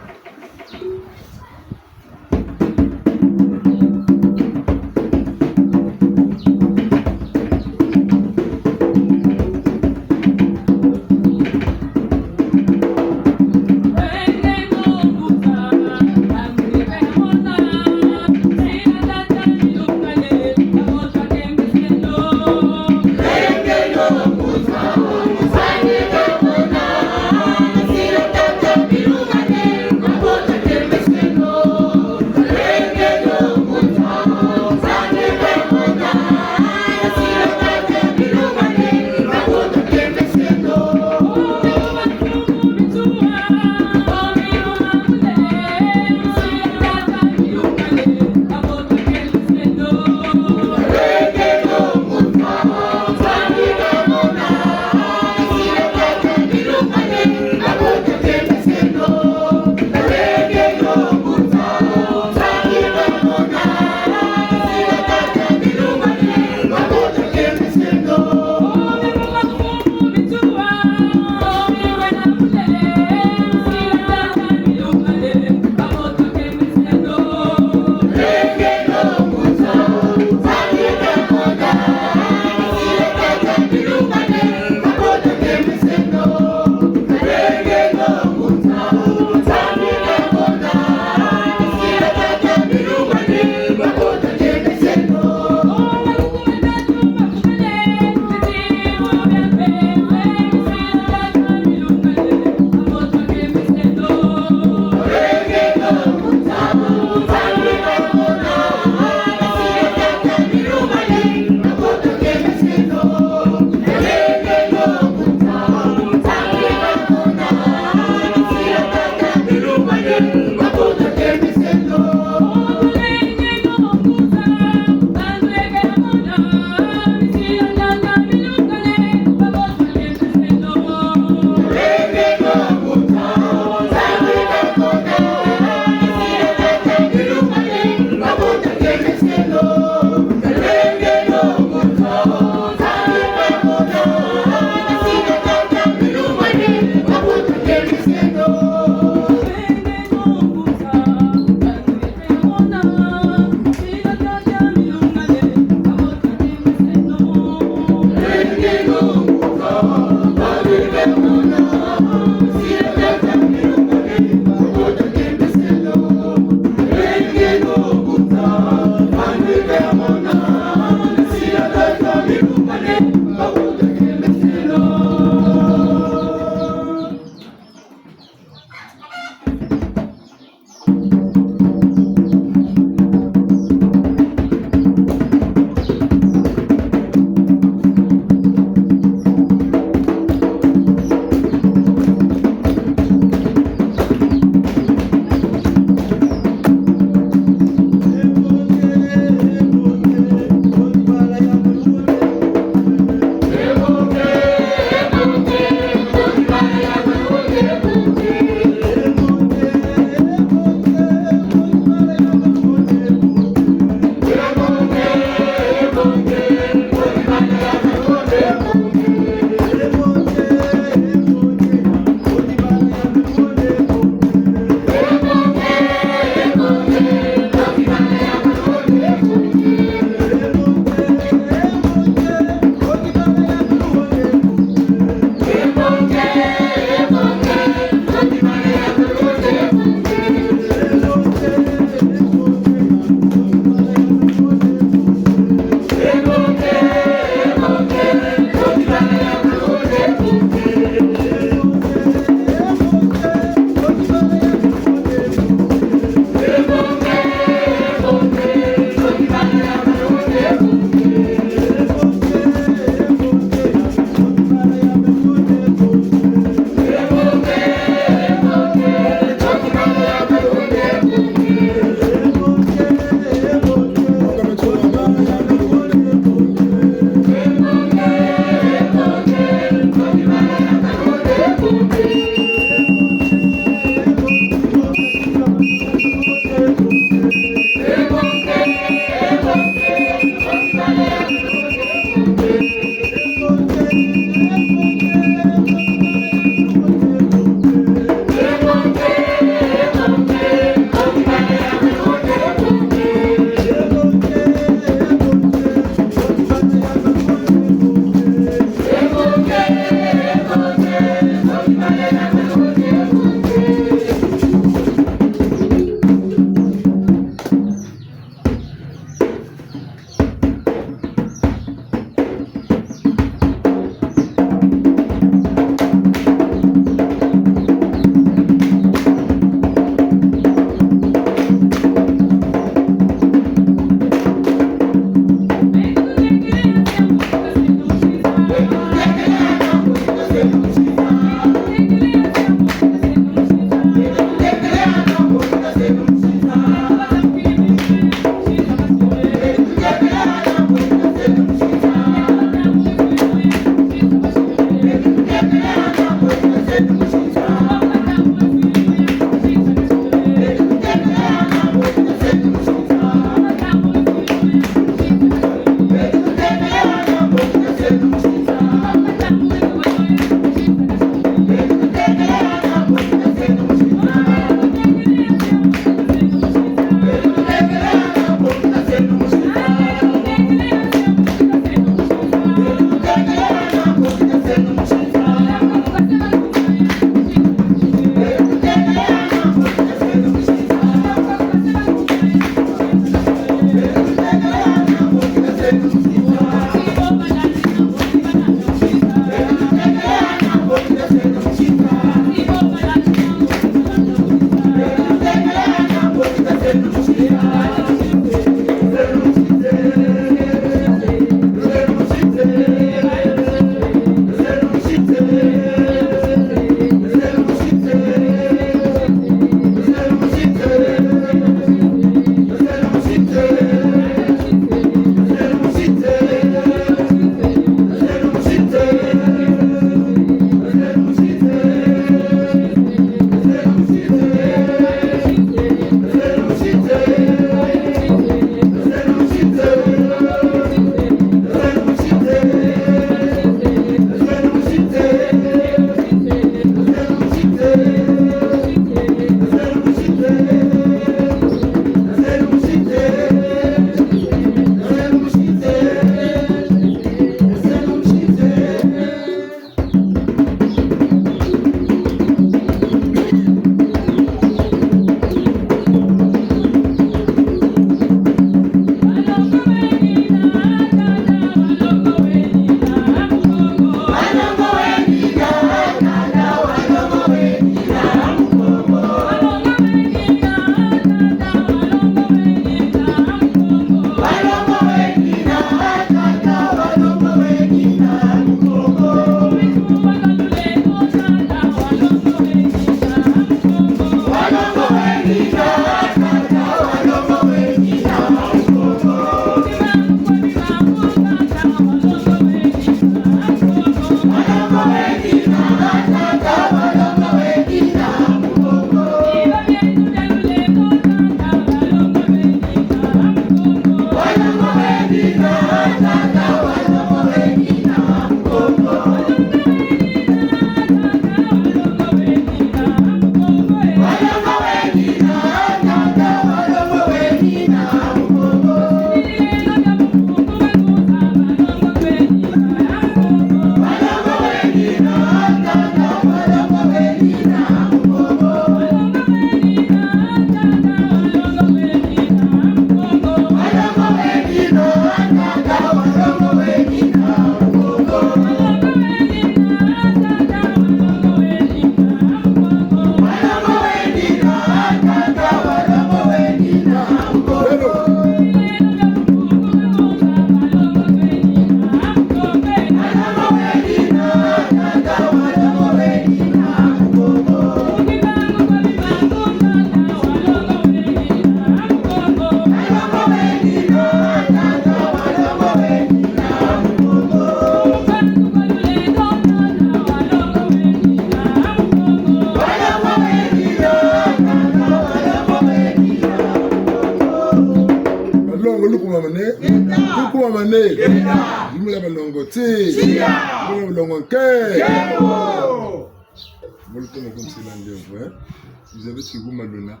Vous avez suivi Madonna.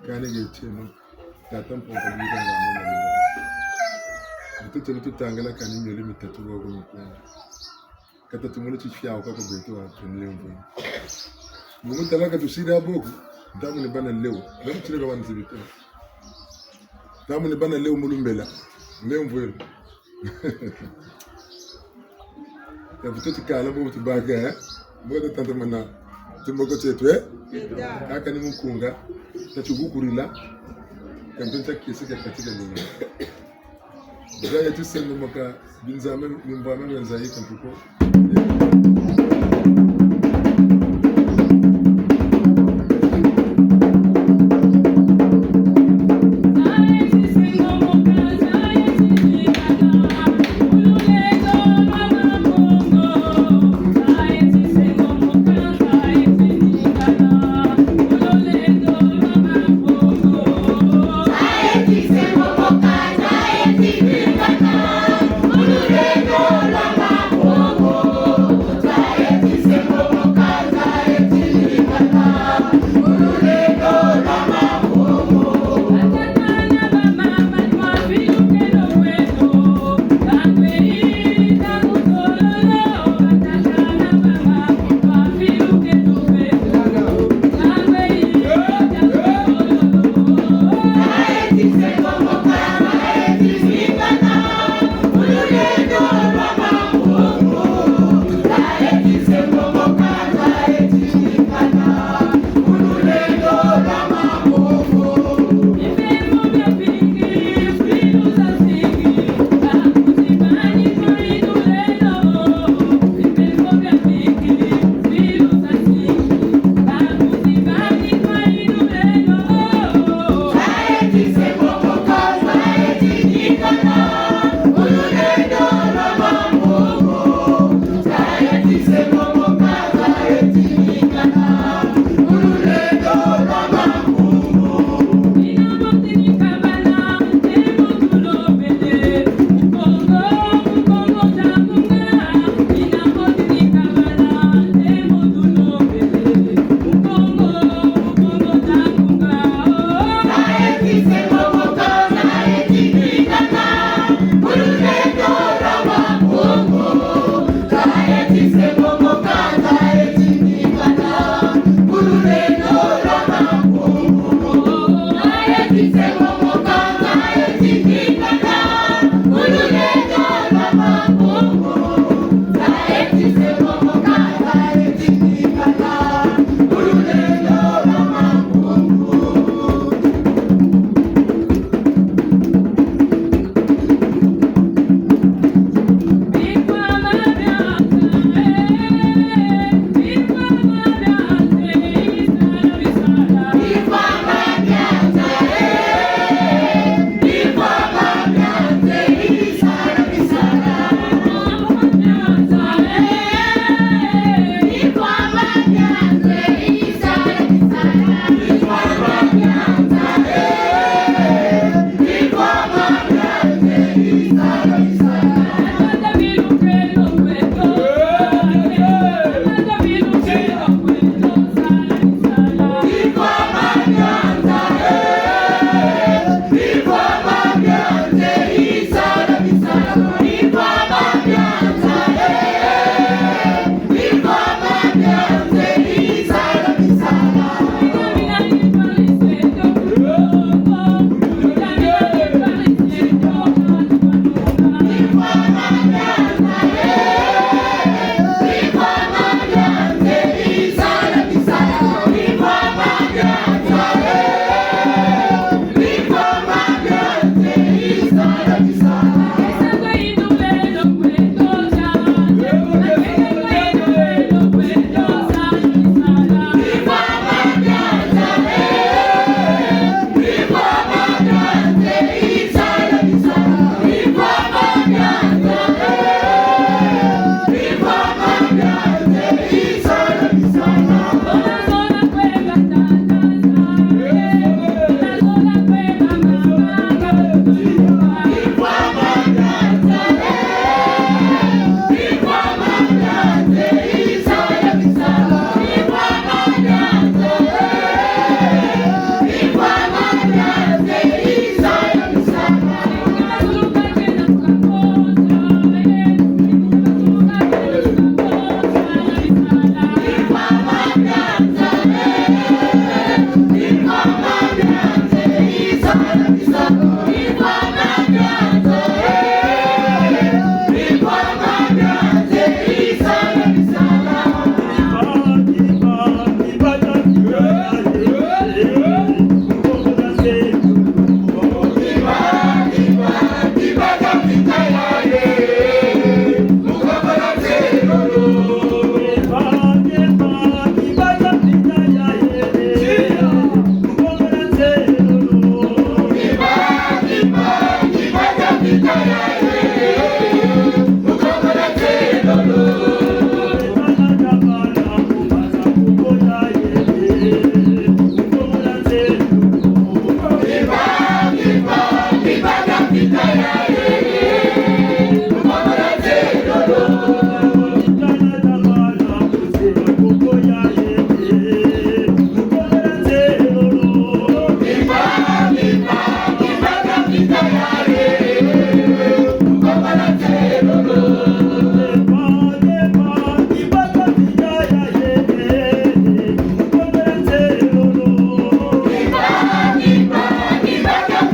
Quand elle est non, t'attends pour que vous tout le temps là quand il me met tout le monde. Quand tout le monde tu fais à quoi que tu vas prendre. Vous me t'avez que tu sais d'abord, dans le ban de Léo, même tu le vas nous éviter. Dans le ban de Léo Molumbela, Léo Mouel. Tu as peut-être qu'à la boue tu bagues, moi de tante maintenant. Tu me côté toi, quand nous kunga, tu as beaucoup là, quand tu as qui c'est qui a fait le monde. Déjà il y a tout ça nous moka, nous avons même zaï comme tu peux. Oh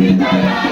Thank you.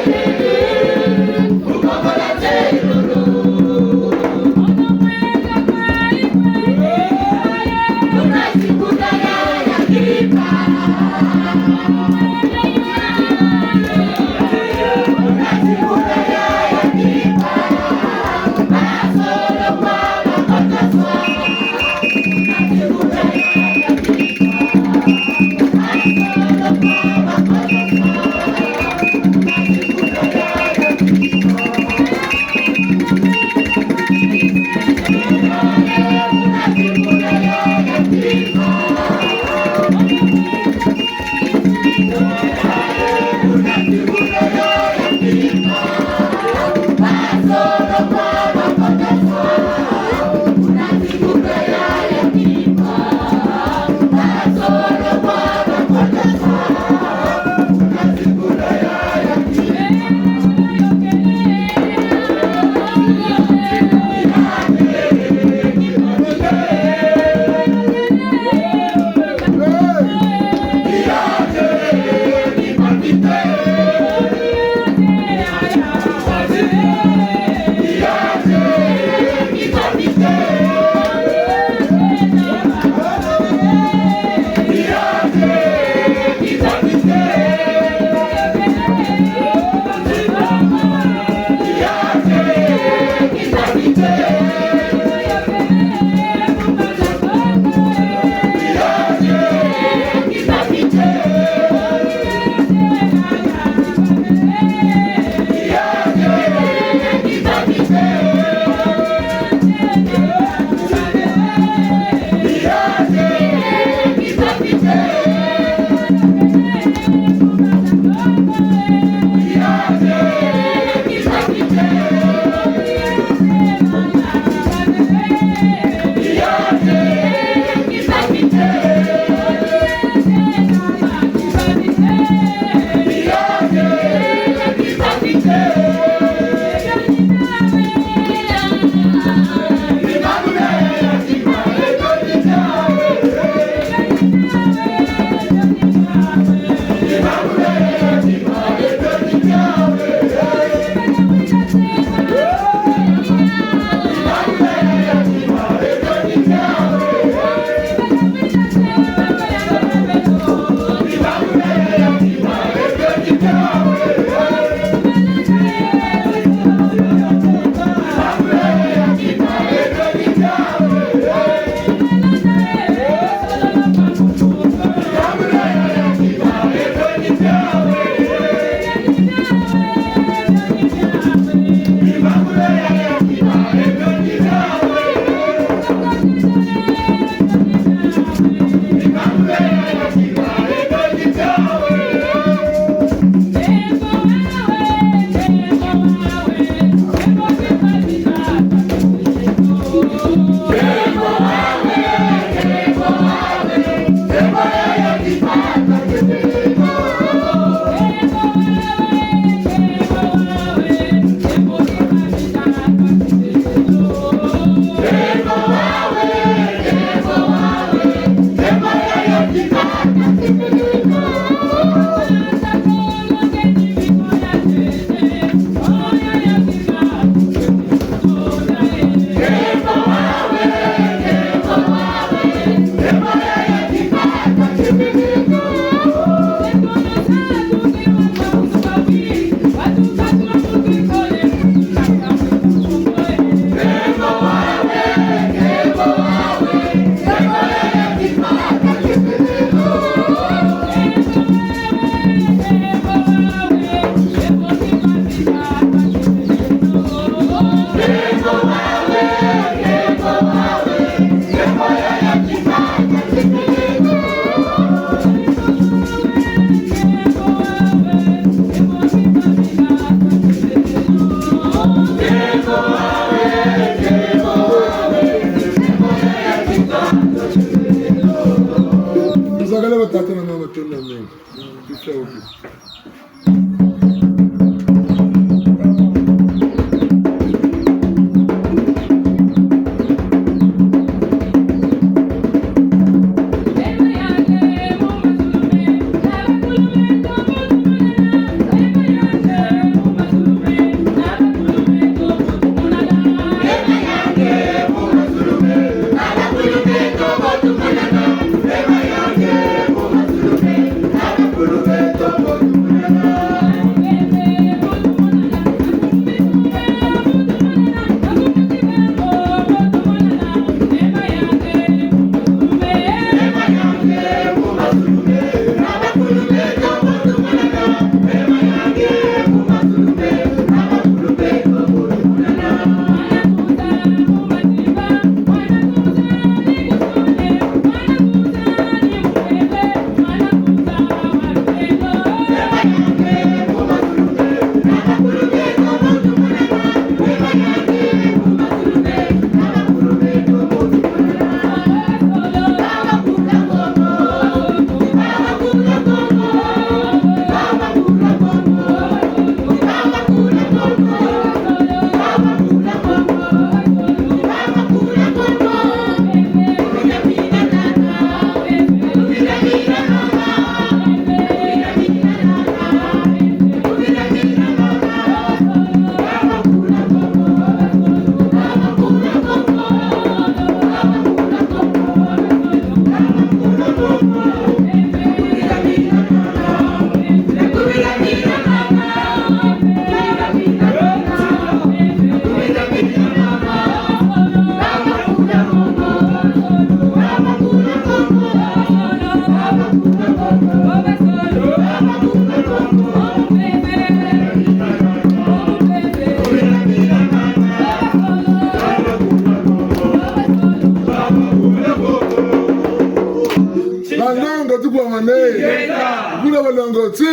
Keta. Ngura balongo ti.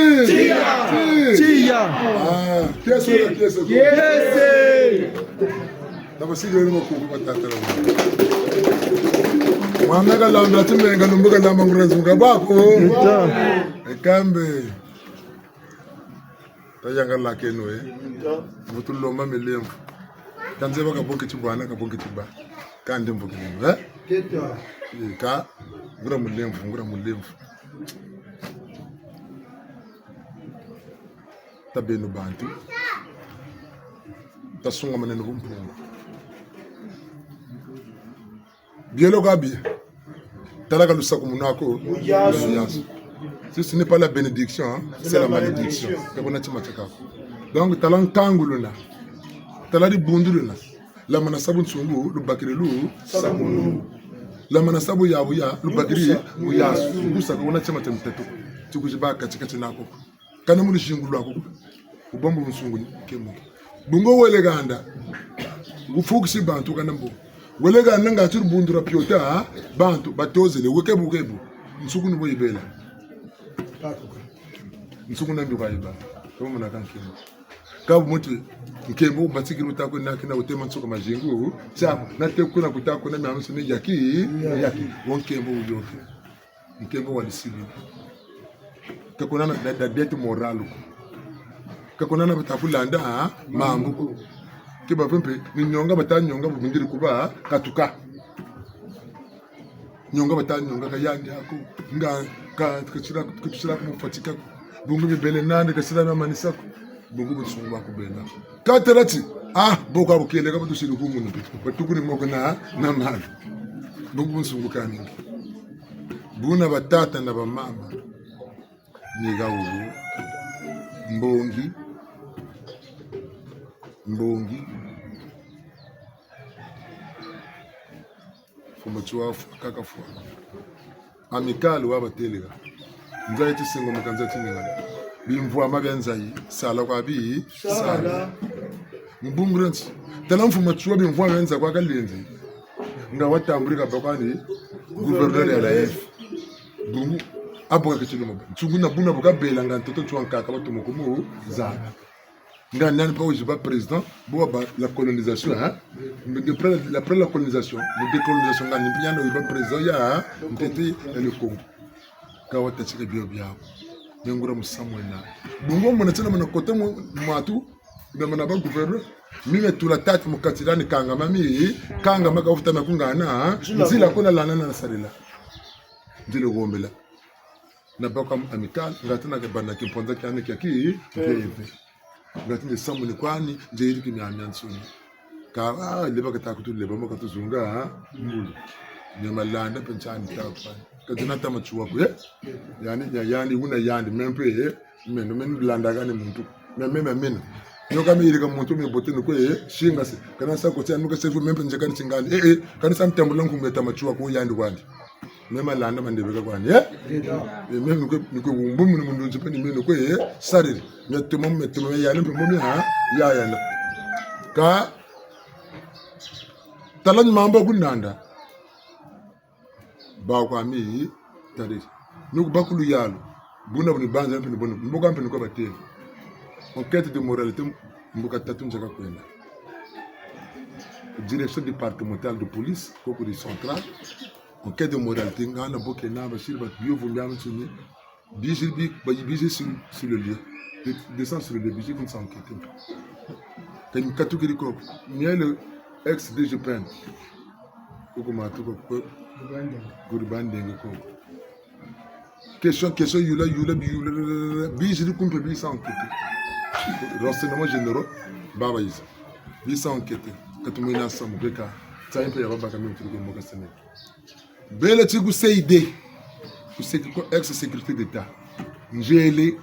Tia. Ah, kese. Kese. Taba sigelo makuku batatara. Mwanga lambra timenga numbuka lamba ngurezuka bako. Ekambe. Tayanga lakeno mutuloma melemu. Kanze baka bonke tibana ka bonke tiba. Kande mbuka Keta. Ka ngura mulemvu. Tabeno bantu. Tasunga maneno kumpunga. Bielo gabi. Talaka lusako munako. Muyasu. Si ce n'est pas la bénédiction, c'est la malédiction. Donc, talang tanguluna. Taladi bunduluna. La manasabu nsungu, lu bakirilu, sabunu. La manasabu yabuya, lu bakiri, muyasu. Gusa kwa unachema temteto. Tukujibaka chikati nako. Kana muli shingulu wako. Ubambu nsungu kemu. Bungo weleganda. Ufukisi bantu kanambo. Weleganda nga turu bundura piota, bantu, batozele, wekebu. Nsugu nubo ibela. Nsukuna mbi kwaiba kama mwana kankemo kabu mutu nkembo batiki rutako nakina utema nsuka majingu cha natekuna kutako na myamuso ni yaki wonkembo ujoke nkembo walisili kakuna na dete moralu kakuna na batakulanda mambu kiba pempe ni nyonga batanyonga bundiri kuba katuka nyonga batanyonga kayangi ako nga kachira kumufatika bungu bibele nande kasira na manisako bungu busungu akubela katerati boka bukele kaba tusiri kumuntu batukuri moko na mali bungu busungu kaningi buna batata na bamama niga ubu mbongi fumachua kakafua amical wa batelega nzai tisingo mukanza tininga bimvua mabenzayi sala kwa bi sala mbumbrent talamfu machua bimvua benza kwa kalenzi nga watambrika bakani gouverneur ya la F bungu aboka kitilo mba tsunguna buna boka bela nga ntoto twankaka batomokomo za nga nani pa ojiba président bo ba la colonisation après la colonisation la décolonisation nga nimpiano ojiba président ya ntete le Congo kawa tachika biao ngura musamwe na bungo mona tena mona kote mwatu na mona ba gouverneur mime tula tatu mukatirani kanga mami kanga maka ufuta makungana nzila kona lana na sarela ndile gombela na baka amical ngatana ke bana kimponza kyane kyaki keve ngatinde samune kwani njeiri kimyamya nsuni ka leba katakutu leba makatuzunga mbulu nyamalanda penchani tapa kadina tamachuwa kwe yani una yandi mempe men landa gane muntu men nyoka mi irika muntu mi botini kwe shinga se kana sa ko tsanu ka sefu mempe njekani chingani kana sa mtembulo ngumeta machuwa ko yandi wandi mema landa mandebeka kwani meme niko ngumbu mundu njepeni meno kwe sariri metemo yani mpe momi ya ka talan mambo kunanda ba kwa mi tari nuko bakulu yalo buna buni banza mpe bono mboka mpe niko batele enquête de moralité mboka tatu njaka kwenda direction départementale de police koko de central enquête de moralité ngana boke na bashir ba bio vumbiam tsuni biji sur le lieu descend sur le lieu biji kun s'enquêter kan katukiri ko miel ex DGPN koko matuko ko Gourbandengue ko question yula biji kumpe bi sans enquêter renseignements généraux baba yisa bi sans enquêter katumina samu beka tsaimpe ya baba kamwe tuko mboka sene bele tiku seide ku ex sécurité d'état njele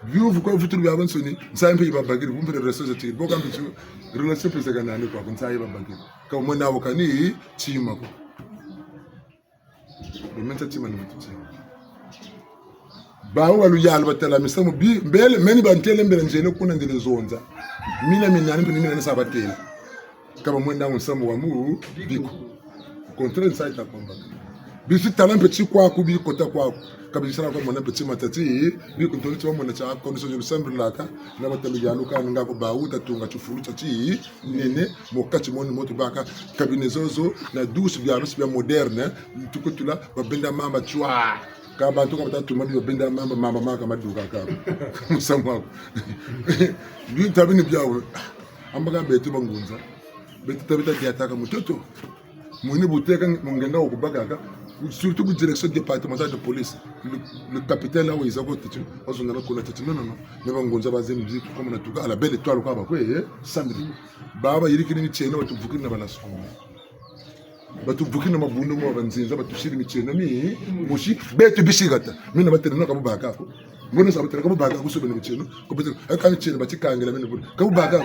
biuvu ko futuru bya bansoni tsaimpe ya baba giri kumpe ressources tiki boka mbichu relation pesa kanani kwa kuntsai baba giri ka umona wokani chima ko bimenta chima ni mtu bawo walu yalo batela misamu bi mbele meni bantele mbele njele kuna ndele zonza mina nani sabatela kama mwenda musamu wa mu biko contraire ça ita komba bisu talent petit kwa ku bi kota kwa kabisa kwa mwana petit matati bi kunto twa mwana cha condition de semble laka na batami ya luka nga ko bauta tunga chufuru tati nene mokati moni moto baka kabine zozo na douce bien moderne tukutula babenda mama chwa kaba tuka batatu madi babenda mama maka maduka ka musamwa bi tabini byawo ambaga betu bangunza betu tabita diataka mutoto moni buteka mungenga okubagaka surtout la direction départementale de police le capitaine là où ils ont été on a connu non mais bangonza baze musique comme na tuka à la belle étoile kwa bakwe samedi baba yiriki ni chena batu vukina bana songa batu vukina mabundo mo banzinza batu shiri ni chena mi mushi betu bishigata mina baterana ka bubaka ngone sabatera ka bubaka kusobena chena ko betu aka chena batikangela mina ka bubaka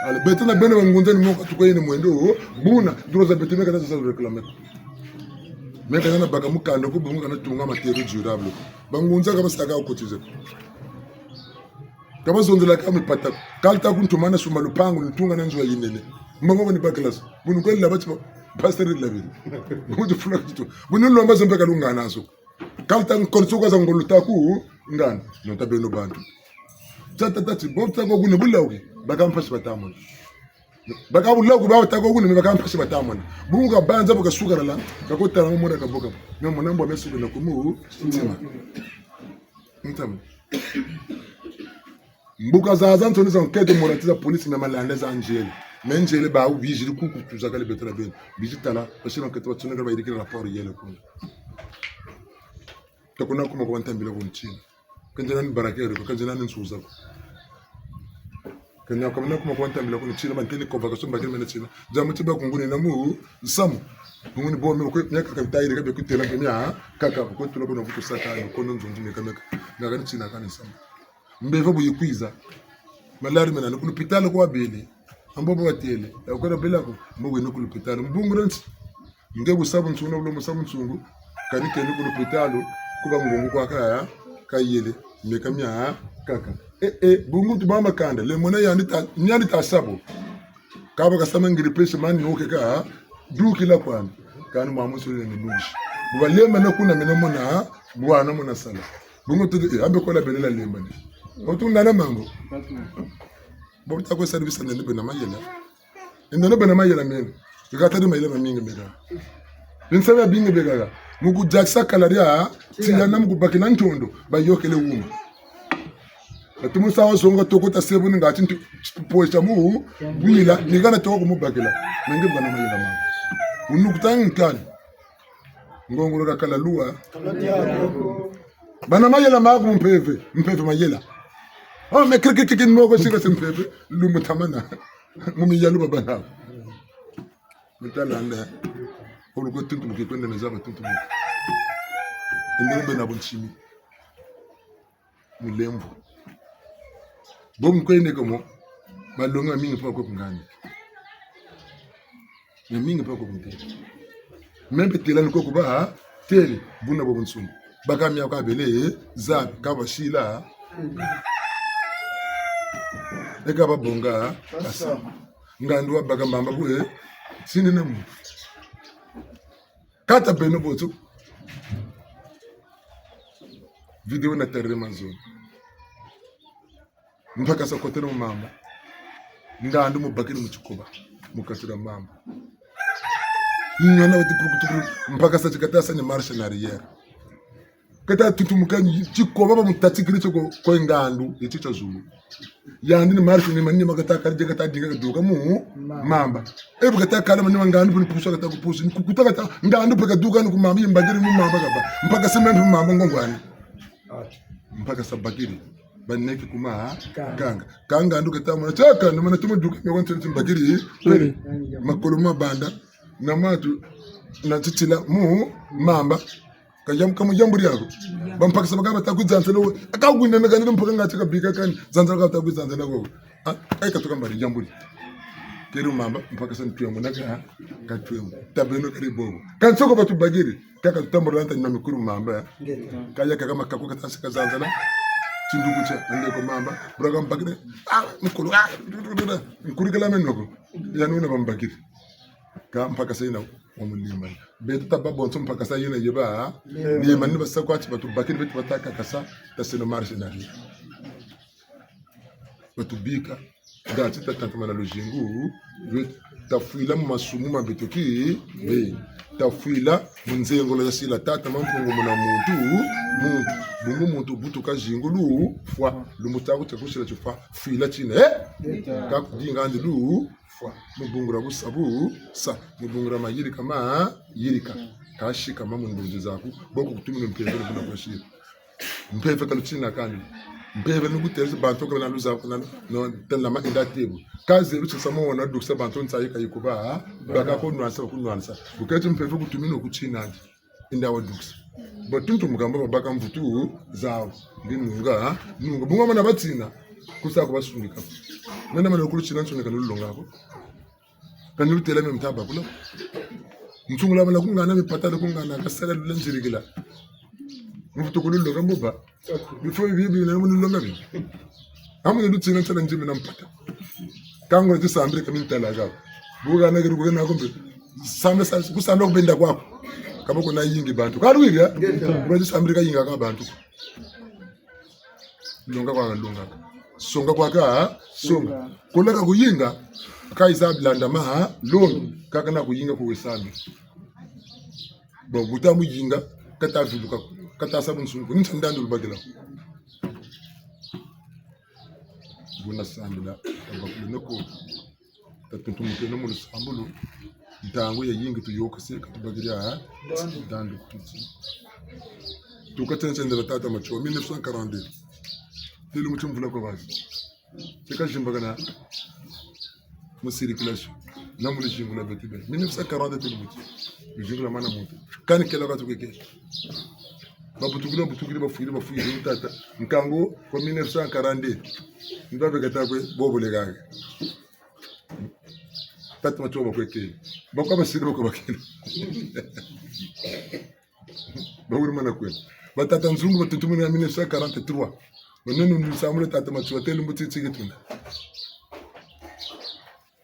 ala betu na bene bangonza ni mo tuko yene mwendo buna droza betu meka sasa reclamer meka na baka mukando ko bunga na tunga matériel durable bangunza ka basaka kotize kama zonzela kama pata kalta kuntumana suma lupango ntunga na nzwa yinene mbango ni baklas bunu ko la bathi pastor la binimuntu funa kitu bunu lo mbazo mpeka lungana aso kalta konsuka za ngoluta ku ngana no tabeno bantu tata bota ko kune bulawi baka mpasi batamona baka bulawi ba utako kune baka mpasi batamona bunga banza baka suka la kako tara mo mona kaboka no mona mbo mesu na kumu ntima ntima mbuka zaza ntoni za enquête moratiza police na malandeza angele menjele ba ubijili kuku tuzakale betra ben bijitala basina enquête watsuna ba irikira rapport yele kuna takuna kuma kwa ntambila kunchini kanjana ni barakere kanjana ni nsuza kanya kamna kuma kwa ntambila kunchini manteni convocation bakiri mena china jamuti ba kunguni na mu samu nguni bo me ko nyaka kabitaire kabe kutela kenya kaka ko tulo bona vuto saka ko nonzonzi me kameka ngakani china kana samu mbeva buyikwiza malari mena no kulupitalo kwa bele ambobo watele yakora belako mwe no kulupitalo mbunguransi nge busabu nsuna bulo musabu nsungu kanike no kulupitalo kuba ngungu kwa kaya kayele mekamya kaka bungu tubama kanda le mona yani ta sabo kaba kasama ngiripeshe mani noke ka dukila kwana kanu mamuso le nushi bubalema na kuna mena mona bwana mona sala bungu tu ambe kola belela lemba ni otunda na mango bota ko service na ndebe na mayela ndebe na mayela men ikata de mayela mingi mega binsabe bingi bega mugu jaksa kalaria tiyana mugu bakina ntondo bayokele wuma atumu sawa songa tokota sebu ngati nti pocha mu buila nigana toko mu bakila nange bana mayela mango unukutanga nkani ngongolo ka kala lua bana mayela magu mpeve mayela oh me kiki mogo shika simpebe lumutamana mumi yalu baba na mtalanda olugo tuntu mukitwende mezaba tuntu mu ndebe na bunchimi mulembo bom kwene komo balonga mingi pa ko kungani na mingi pa ko kunte membe telani ko kuba tele buna bo bunsumu bakamya ka bele za ka bashila eka babonga asa ngandu baga mama bwe sini namu kata beno botu video na terre manzo mpaka sa kotero mama ngandu mubakiri muchikoba mukasira mama nyana wati kurukutu mpaka sa chikata ni marche na arrière kata tutumukanyi chikoba mutatikiri choko ko ngandu ichicho zulu yandi ni marche ni manni magata karje kata dinga doga mu mamba ebu kata kala manni ngandu buni puso kata kupuso ni kukuta kata ngandu peka duga ni kumama yimbagiri mu mamba kaba mpaka semembe mamba ngongwani mpaka sabagiri baneki kuma kanga ndu kata mwana chaka ni mana tumu duga ngwa ntsi mbagiri makoloma banda na matu na titila mu mamba kajam kamu jamburi yako bampaka sabaga batakuzanzela akagwinde nakandi mpaka ngati kabika kani zanzela katakuzanzela ko ai katoka mbari jamburi kero mamba mpaka san tuyango naka katwengo tabeno karibo kansoko batu bagiri kaka tutambura anta na mikuru mamba kaya kaka makako katasika zanzela tindugu cha ndeko mamba braga mbagire mikuru mikuru kala menoko yanuna bambagiri ka mpaka saina omulima beto tababo ntom pakasa yina yeba ni manni basakwati batu bakiri betu bataka kasa taseno marche na ri batu bika da tita tantama na lojingu tafuila masumu mabetoki be tafuila munzengo la sila tata mampungu muna muntu bungu muntu butuka jingulu fwa lumutaku takushila chufa fuila chine ka kudinga ndilu fwa mubungura busabu sa mubungura mayiri kama yirika kashi kama mungunje zaku boko kutumira mpevele kuna kwashira mpevele kaluchina kandi mpevele nukutereza bantu kana luza kana no tella ma inda tebu kaze rucha samo na duksa bantu nsayika yikuba baka ko nwansa bukati mpevele kutumina kuchina ndi inda wa duksa batuntu mugamba baka mvutu zawo ndinunga bunga mana batsina kusako basungika nana mana kuruchina nsoneka nulongako kanyu teleme mtaba kula mtungula bala kungana mipatala kungana kasala lulenjirigila mvutu kululonga mbuba before bibi na mululonga bi amu lutsina tsala njime na mpata kango tsambre kamintala ga buga na girugo na kombe sambe sa kusanda kubenda kwako kama kuna yingi bantu karuiga ngozi sambre ka yinga ka bantu longa kwa longa songa kwa ka songa kulaka kuyinga kaisa blanda maha longi kaka na kuyinga ko wesambe bo buta muyinga kata viluka kata sabun sunku ntandando lubagila buna sambila abakulu nako tatuntumke no mulu sambulu ntango ya yingi tuyoka se katubagira dando kutsi tukatense tata macho 1942 telu mutumvula kwa bazi tekashimbagana musirikulash namuli shingula betibe 1940 telu muti bijingula mana mutu kan kela ka tukeke butugula bafuire tata nkango kwa 1942 ndabe katakwe bobule gaga tatu macho bakweke bakwa basiri bakwa bakina bawuri mana kwe batata nzungu batutumuni ya 1943 banenu nisamule tata macho telu mutitsi getunda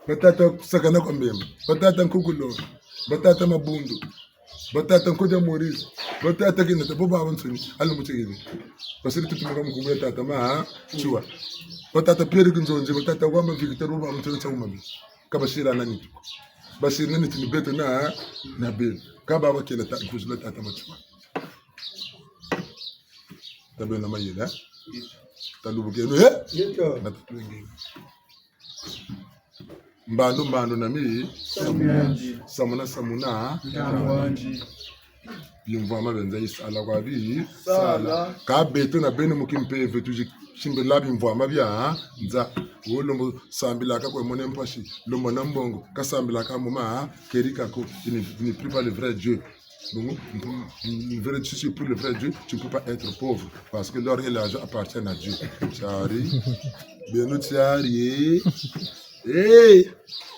batata sakana kwa mbemba batata nkukulo batata mabundu batata nkoja Maurice batata kina taboba abansuni ali mutigini basiri tutumaka mkumwe tata ma chua batata pere kunzonje batata wama Victor uba mutsa umami kabashira nani basiri nani tinibeto na bel kaba wakela ta kuzula tata machua tabena mayela talubugeno na tutwenge mbando nami samuna bimvama benza isala kwa bi sala ka beto na beno mukimpe vetu chimbe la bimvama bya nza wolombo sambila ka kwa mone mpashi lombo na mbongo ka sambila ka mama kerika ko ni plus pas le vrai Dieu. Donc, si tu es pour le vrai Dieu, tu ne peux pas être pauvre parce que l'or et l'argent appartiennent à Dieu. Tiari, bien nous tiari. Hey,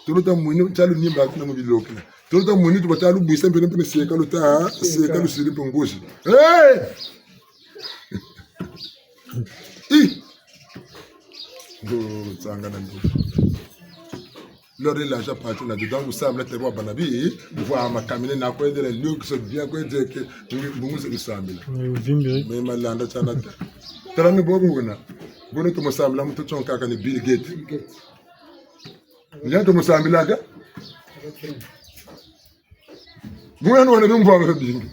tout le temps moni chalu ni ba kuna mobile lokela. Tout le temps moni tu chalu buisa mbele mbele seka luta seka lusiri pongoshi. Hey! Go tsanga na ndo. L'or et l'argent appartiennent à Dieu. Donc vous savez le roi Banabi, voir ma caminer na quoi de le lieu que c'est bien quoi de que vous vous savez. Mais malanda chana. Tarani bobu na. Bono to masambla muto chonka ka ni Bill Gates. Nyanto musambila ka? Mwana wana bimvwa babingi.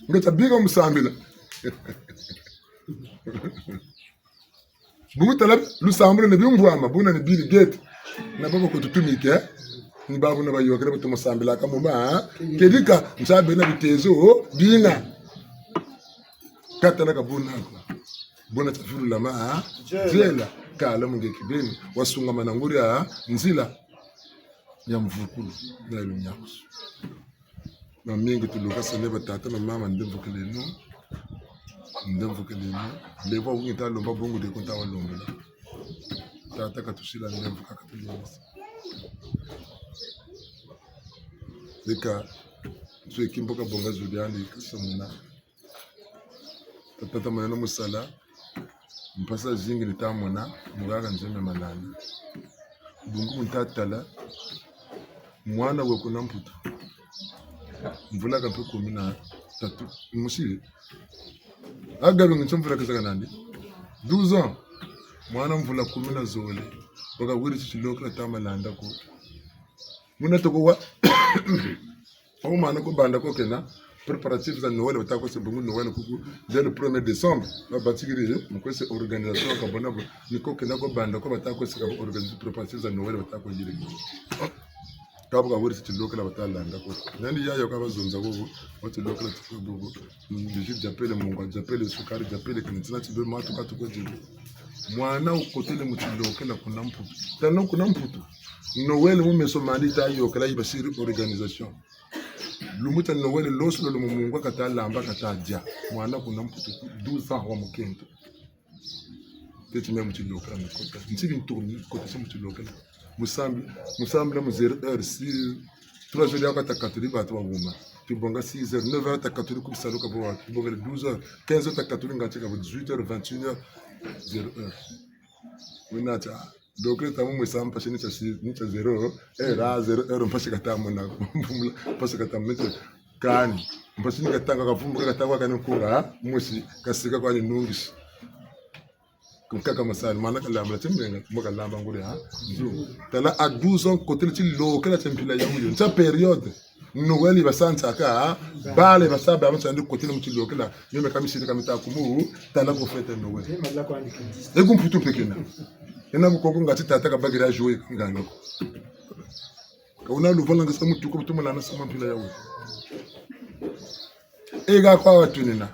Ngata biga musambila. Bungu talab lusambula ne bimvwa mabuna ni Bill Gates. Na baba ko tutumike ni babu na bayokere bato musambila ka muma kedika nsabe na bitezo bina katana ka buna ko bona tafiru lama jela kala mungeki beni wasunga mananguri ya nzila ya mvukulu na lunyakusu na mingi tuluka sane batata na mama ndemvukeleno levo ngita lomba bongo de konta walombe tata katushila ndemvuka katulisa deka tue kimboka bonga zuliani kasamuna tata maneno musala mpasa zingi nitamona mugaga nzeme manani bungu ntatala mwana we kuna mputa mvula ka peko mina tatu musi agabe nchomvula kaza kanandi 12 ans mwana mvula kumina zole baka wiri chilokla tamalanda ko muna to ko au mana ko banda ko kena préparatifs za Noël batako se bungu Noël kuku dès le 1er décembre ba batigiri mko se organisation ka bona ni ko kena ko banda ko batako se ka organiser préparatifs za Noël batako yire kabuka wuri chilokla batalanda ko nani yayo ka bazonza ko batilokla tikubu bijib japele mungu japele sukari japele kinitsina tibe matu katuko jibu mwana ukotele mutilokela kuna mputu tano kuna mputu Noël mu meso mandita yo kala ibasiri organisation lumuta Noël loslo lo mungu katalamba kataja mwana kuna mputu 12 ans wa mukento tete même mutilokela mukota ntibi ntourni kote se mutilokela musambi la mu 0h si 3 jours yakata catholique batwa wuma tibonga 6h 9h ta catholique kusaluka bo tibonga 12h 15h ta catholique ngatika 18h 21h 0h winata dokle tamu musam pashini cha 0 era 0h mpashi katamu na mpashi katamu meto kani mpashi katanga kavumbuka katanga kana kunga musi kasika kwa nungishi kaka masal mana kalamba timbenga moka lamba ngure ha nzu tala a 12 ans côté ti lokela tempila yamuyo nta période Noël basanta ka bale basaba amusandi côté mu ti lokela yeme kamishiri kamita kumu tala ko fete Noël e kumputu pekena ena ko ngati tata ka bagira jouer nganga ko kauna luvala ngasa mutu ko tumala na sama mpila yawo ega kwa watu nina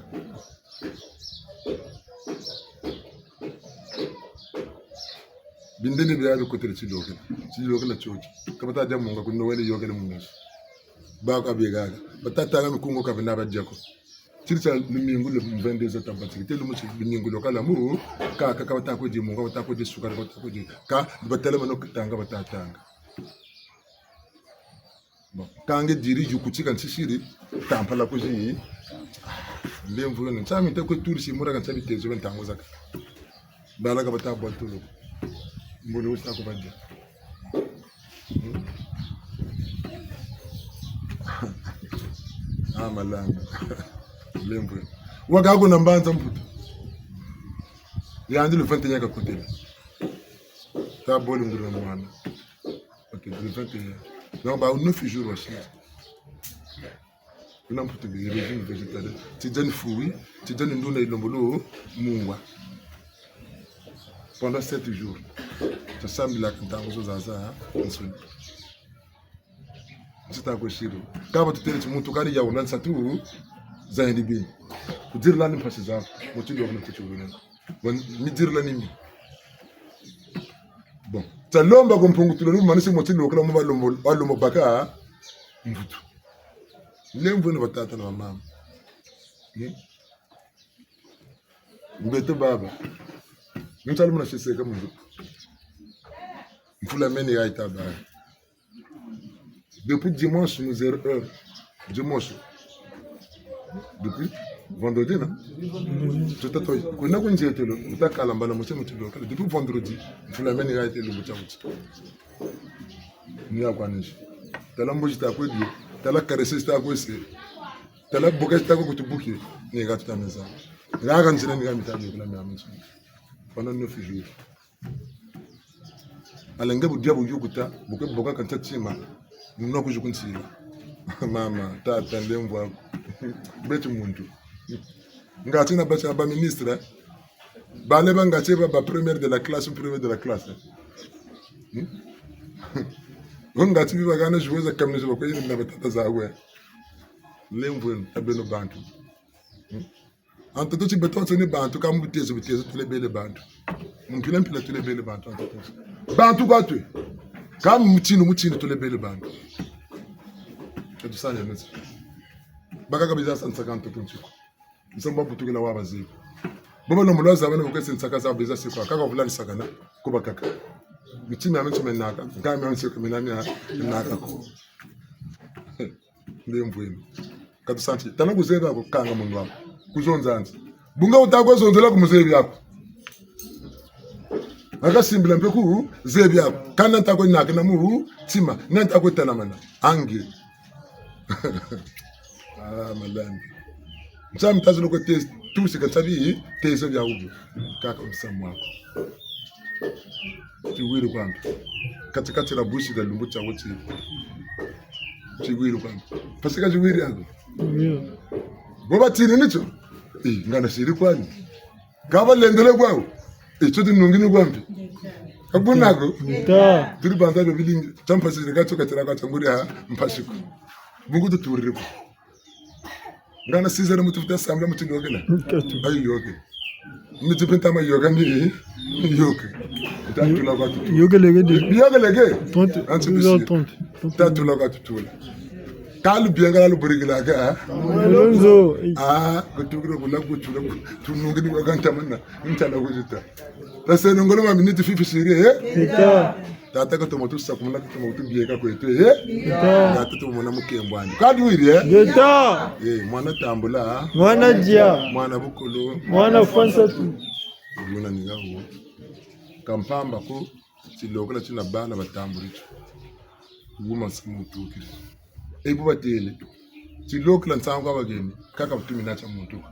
bindeni biya be kotere ci lokela choji kabata dem nga ko Noël yogale mu nus ba ko be gaga batata ngam ko ngo ka bina ba jeko tirsa lumingu le 22 tabati te lumu ci biningu lokala mu ka kabata ko di mu nga batako di sukar ko ko di ka batale mano kitanga batatanga bon kange diri jukuti kan sisiri tampala ko ji lemvu ne tsami te ko tursi mura kan sabi tezo ben tango zaka bala ka bata botulo mbolo usta ko banja malanga lemvu waga ko nambanza mputo yandi le 21 ka kotela ta bolu ndura mwana okay le 21 donc ba 9 jours aussi una mputo bi régime végétarien ti donne fruit ti donne nduna ilombolo mungwa pendant 7 jours ça semble la kantango zaza nsoni sita ko shiro kaba tutele muntu kali ya ulansa tu zaidi bi kudir la ni pasi za mutu do na kuchuruna ni dir la nimi bon talomba ko mpungu tulo manisi mutu do kala mo balombo baka mvutu lemvu ne batata na mama ngbeto baba mutalo mna shiseka mungu mfula meni ya itaba depuis dimanche nous 0h dimanche depuis vendredi là tout à fait kuna kunjetelo utakala mbala musemu tuloka depuis vendredi mfula meni ya itelo mutamuti ni akwanisha tala mboji ta ko dio tala karese ta ko se tala boka ta ko kutubuki ni ga tuta meza ga kan tsene ni ga mitaje kula mya mutsu pendant 9 jours alenge bu dia bu yukuta boka kan tatima nno kujukuntila mama tata ndemvwa betu muntu ngati na bacha ba ministre bale bangati ba première de la classe ngati biba kana jouer kamne zo ko yini na batata zawe lemvwen tabeno bantu anto to beton tsene bantu ka mbutezo tule bele bantu mpila tule bele bantu bantu kwatwe kam mutino tule bele bantu tu sanya nesi baka kabisa 150 punchiko nsamba butukela wabazi bobo no muloza bana ko sentsaka za beza sikwa kaka vulani sakana ko bakaka mutimi amentu menaka ngami amentu menami naka ko ndemvweni katusanti tana kuzeba ko kanga mungu wako kuzonzanza bunga utakwa zonzela ku muzebi yako akasimbila mpeku zebi yako kana ntako naka na mu tima nanta ko tana mana angi Malambi. Msamu tazo loko tu sikatabi tezo vya ubu. Kaka msamu wako. Chiwiru kwamba. Katikati la bushi la lumbucha wote. Chiwiru kwamba. Pasika chiwiru yako. Boba tini nicho. Ngana shiri kwani. Kaba lendele kwao. Chote nungini kwamba. Kabunako. Ta. Turi banda do bilingi. Champa siri gacho katira kwa changuri ha mpashiko. Mungu tuturire. Ngana sizera mutufuta samla mutindogela. Ayi yoke. Mitipenta ma yoga ni yoke. Tatula kwa tutula. Yoga lege. Yoga lege. 30. Tatula kwa tutula. Kalu biangala lu burigila ga. Alonso. Kutukiro kula kuchula tunungini kwa kanta manna. Ntala kujita. Tase nongolo ma minute fifi siri Ta. Tata ka tomato sakumla ka tomato biega ko eto Ta. Tata to mona mukembwani. Kadu iri Ta. Mwana tambula. Mwana dia. Mwana bukolo. Mwana fansa tu. Yuna ningaho. Kampamba ko silokela china bana batamburicho. Nguma simutuki. Ebu batele. Silokela ntsango abageni kaka butumi nacha muntu.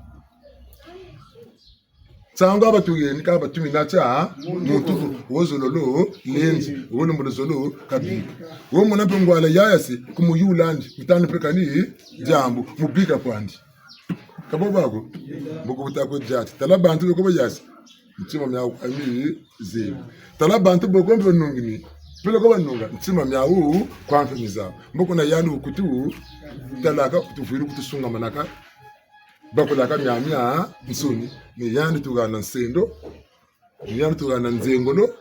Tsango abatugeni kaka butumi nacha muntu wozololo lenzi wolumbolo zolo kabika. Wo mona pengwala yayasi kumuyulandi mtani pekani jambu mubika kwandi. Kabo bago bukubuta ko jati talabantu ko bayasi mtima myawo ami ze talabantu bogombe nungini pele ko banunga mtima myawo kwamfe miza mboko na yanu ukutu talaka tufiru kutusunga manaka bakulaka myamya nsoni ni yanu tugana nsendo ni yanu tugana nzengolo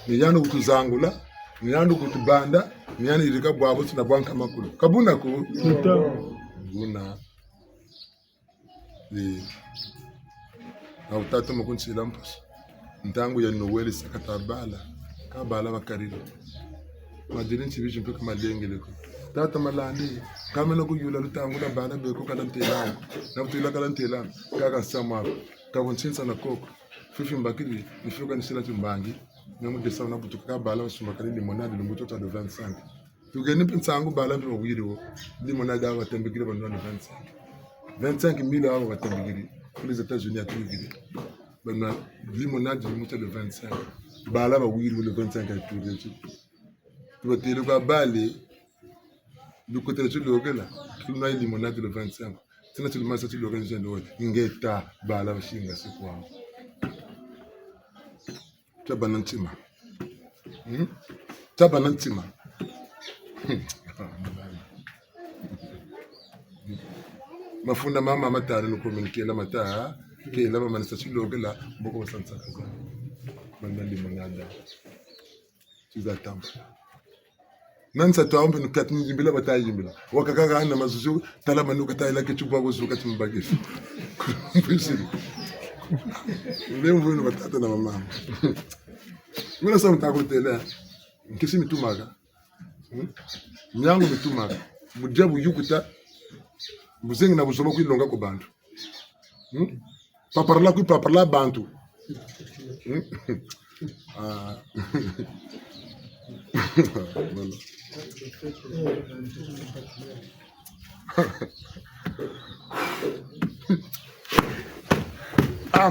ni yanu kutuzangula ni yanu kutubanda ni yanu irika bwabo tuna bwanka makulu kabuna ko buna au tata makunchi lampas ntangu ya Noel sakatabala kabala bakarilo madini chibishi mpaka malengele ko tata malandi kama no kuyula lutangu la bana beko kala ntela na mtula kala ntela kaka sama kabonsinsa na koko fifi mbakiri nifuka nisela tumbangi namu desa na butuka kabala basumakali limonade lumbuto ta 25 tugeni pensangu bala mpo bwiro limonade aba tembekire bando 25,000 euros à Tambigiri. Pour les États-Unis à Tambigiri. Ben, limonade du mouton de 25. Bah là, oui, le 25 à tout. Tu vas te le voir balé. Du côté de l'Ogue là, tu n'as limonade de 25. C'est naturellement ça, tu l'organises de l'Ogue. Ingeta, bah là, chinga, c'est quoi? Tu as banantima. Tu as banantima. Mafunda mama matari no communiquer la mata ke la mama nsa chilogela boko basansa kaza bandali monada tuzatamba nansa twambe no katni jimbila batayi jimbila wakakaka na mazuzu talama no katayila ke chupa bozu kati mbagisi mpishiri leo mvuno batata na mama mina sa mtakutela nkisi mitumaga nyangu mitumaga mujabu yukuta Muzengi na busoma kwilonga ko bantu. Paparla bantu.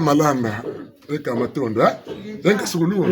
Malamba. Eka matonda. Eka sugulu.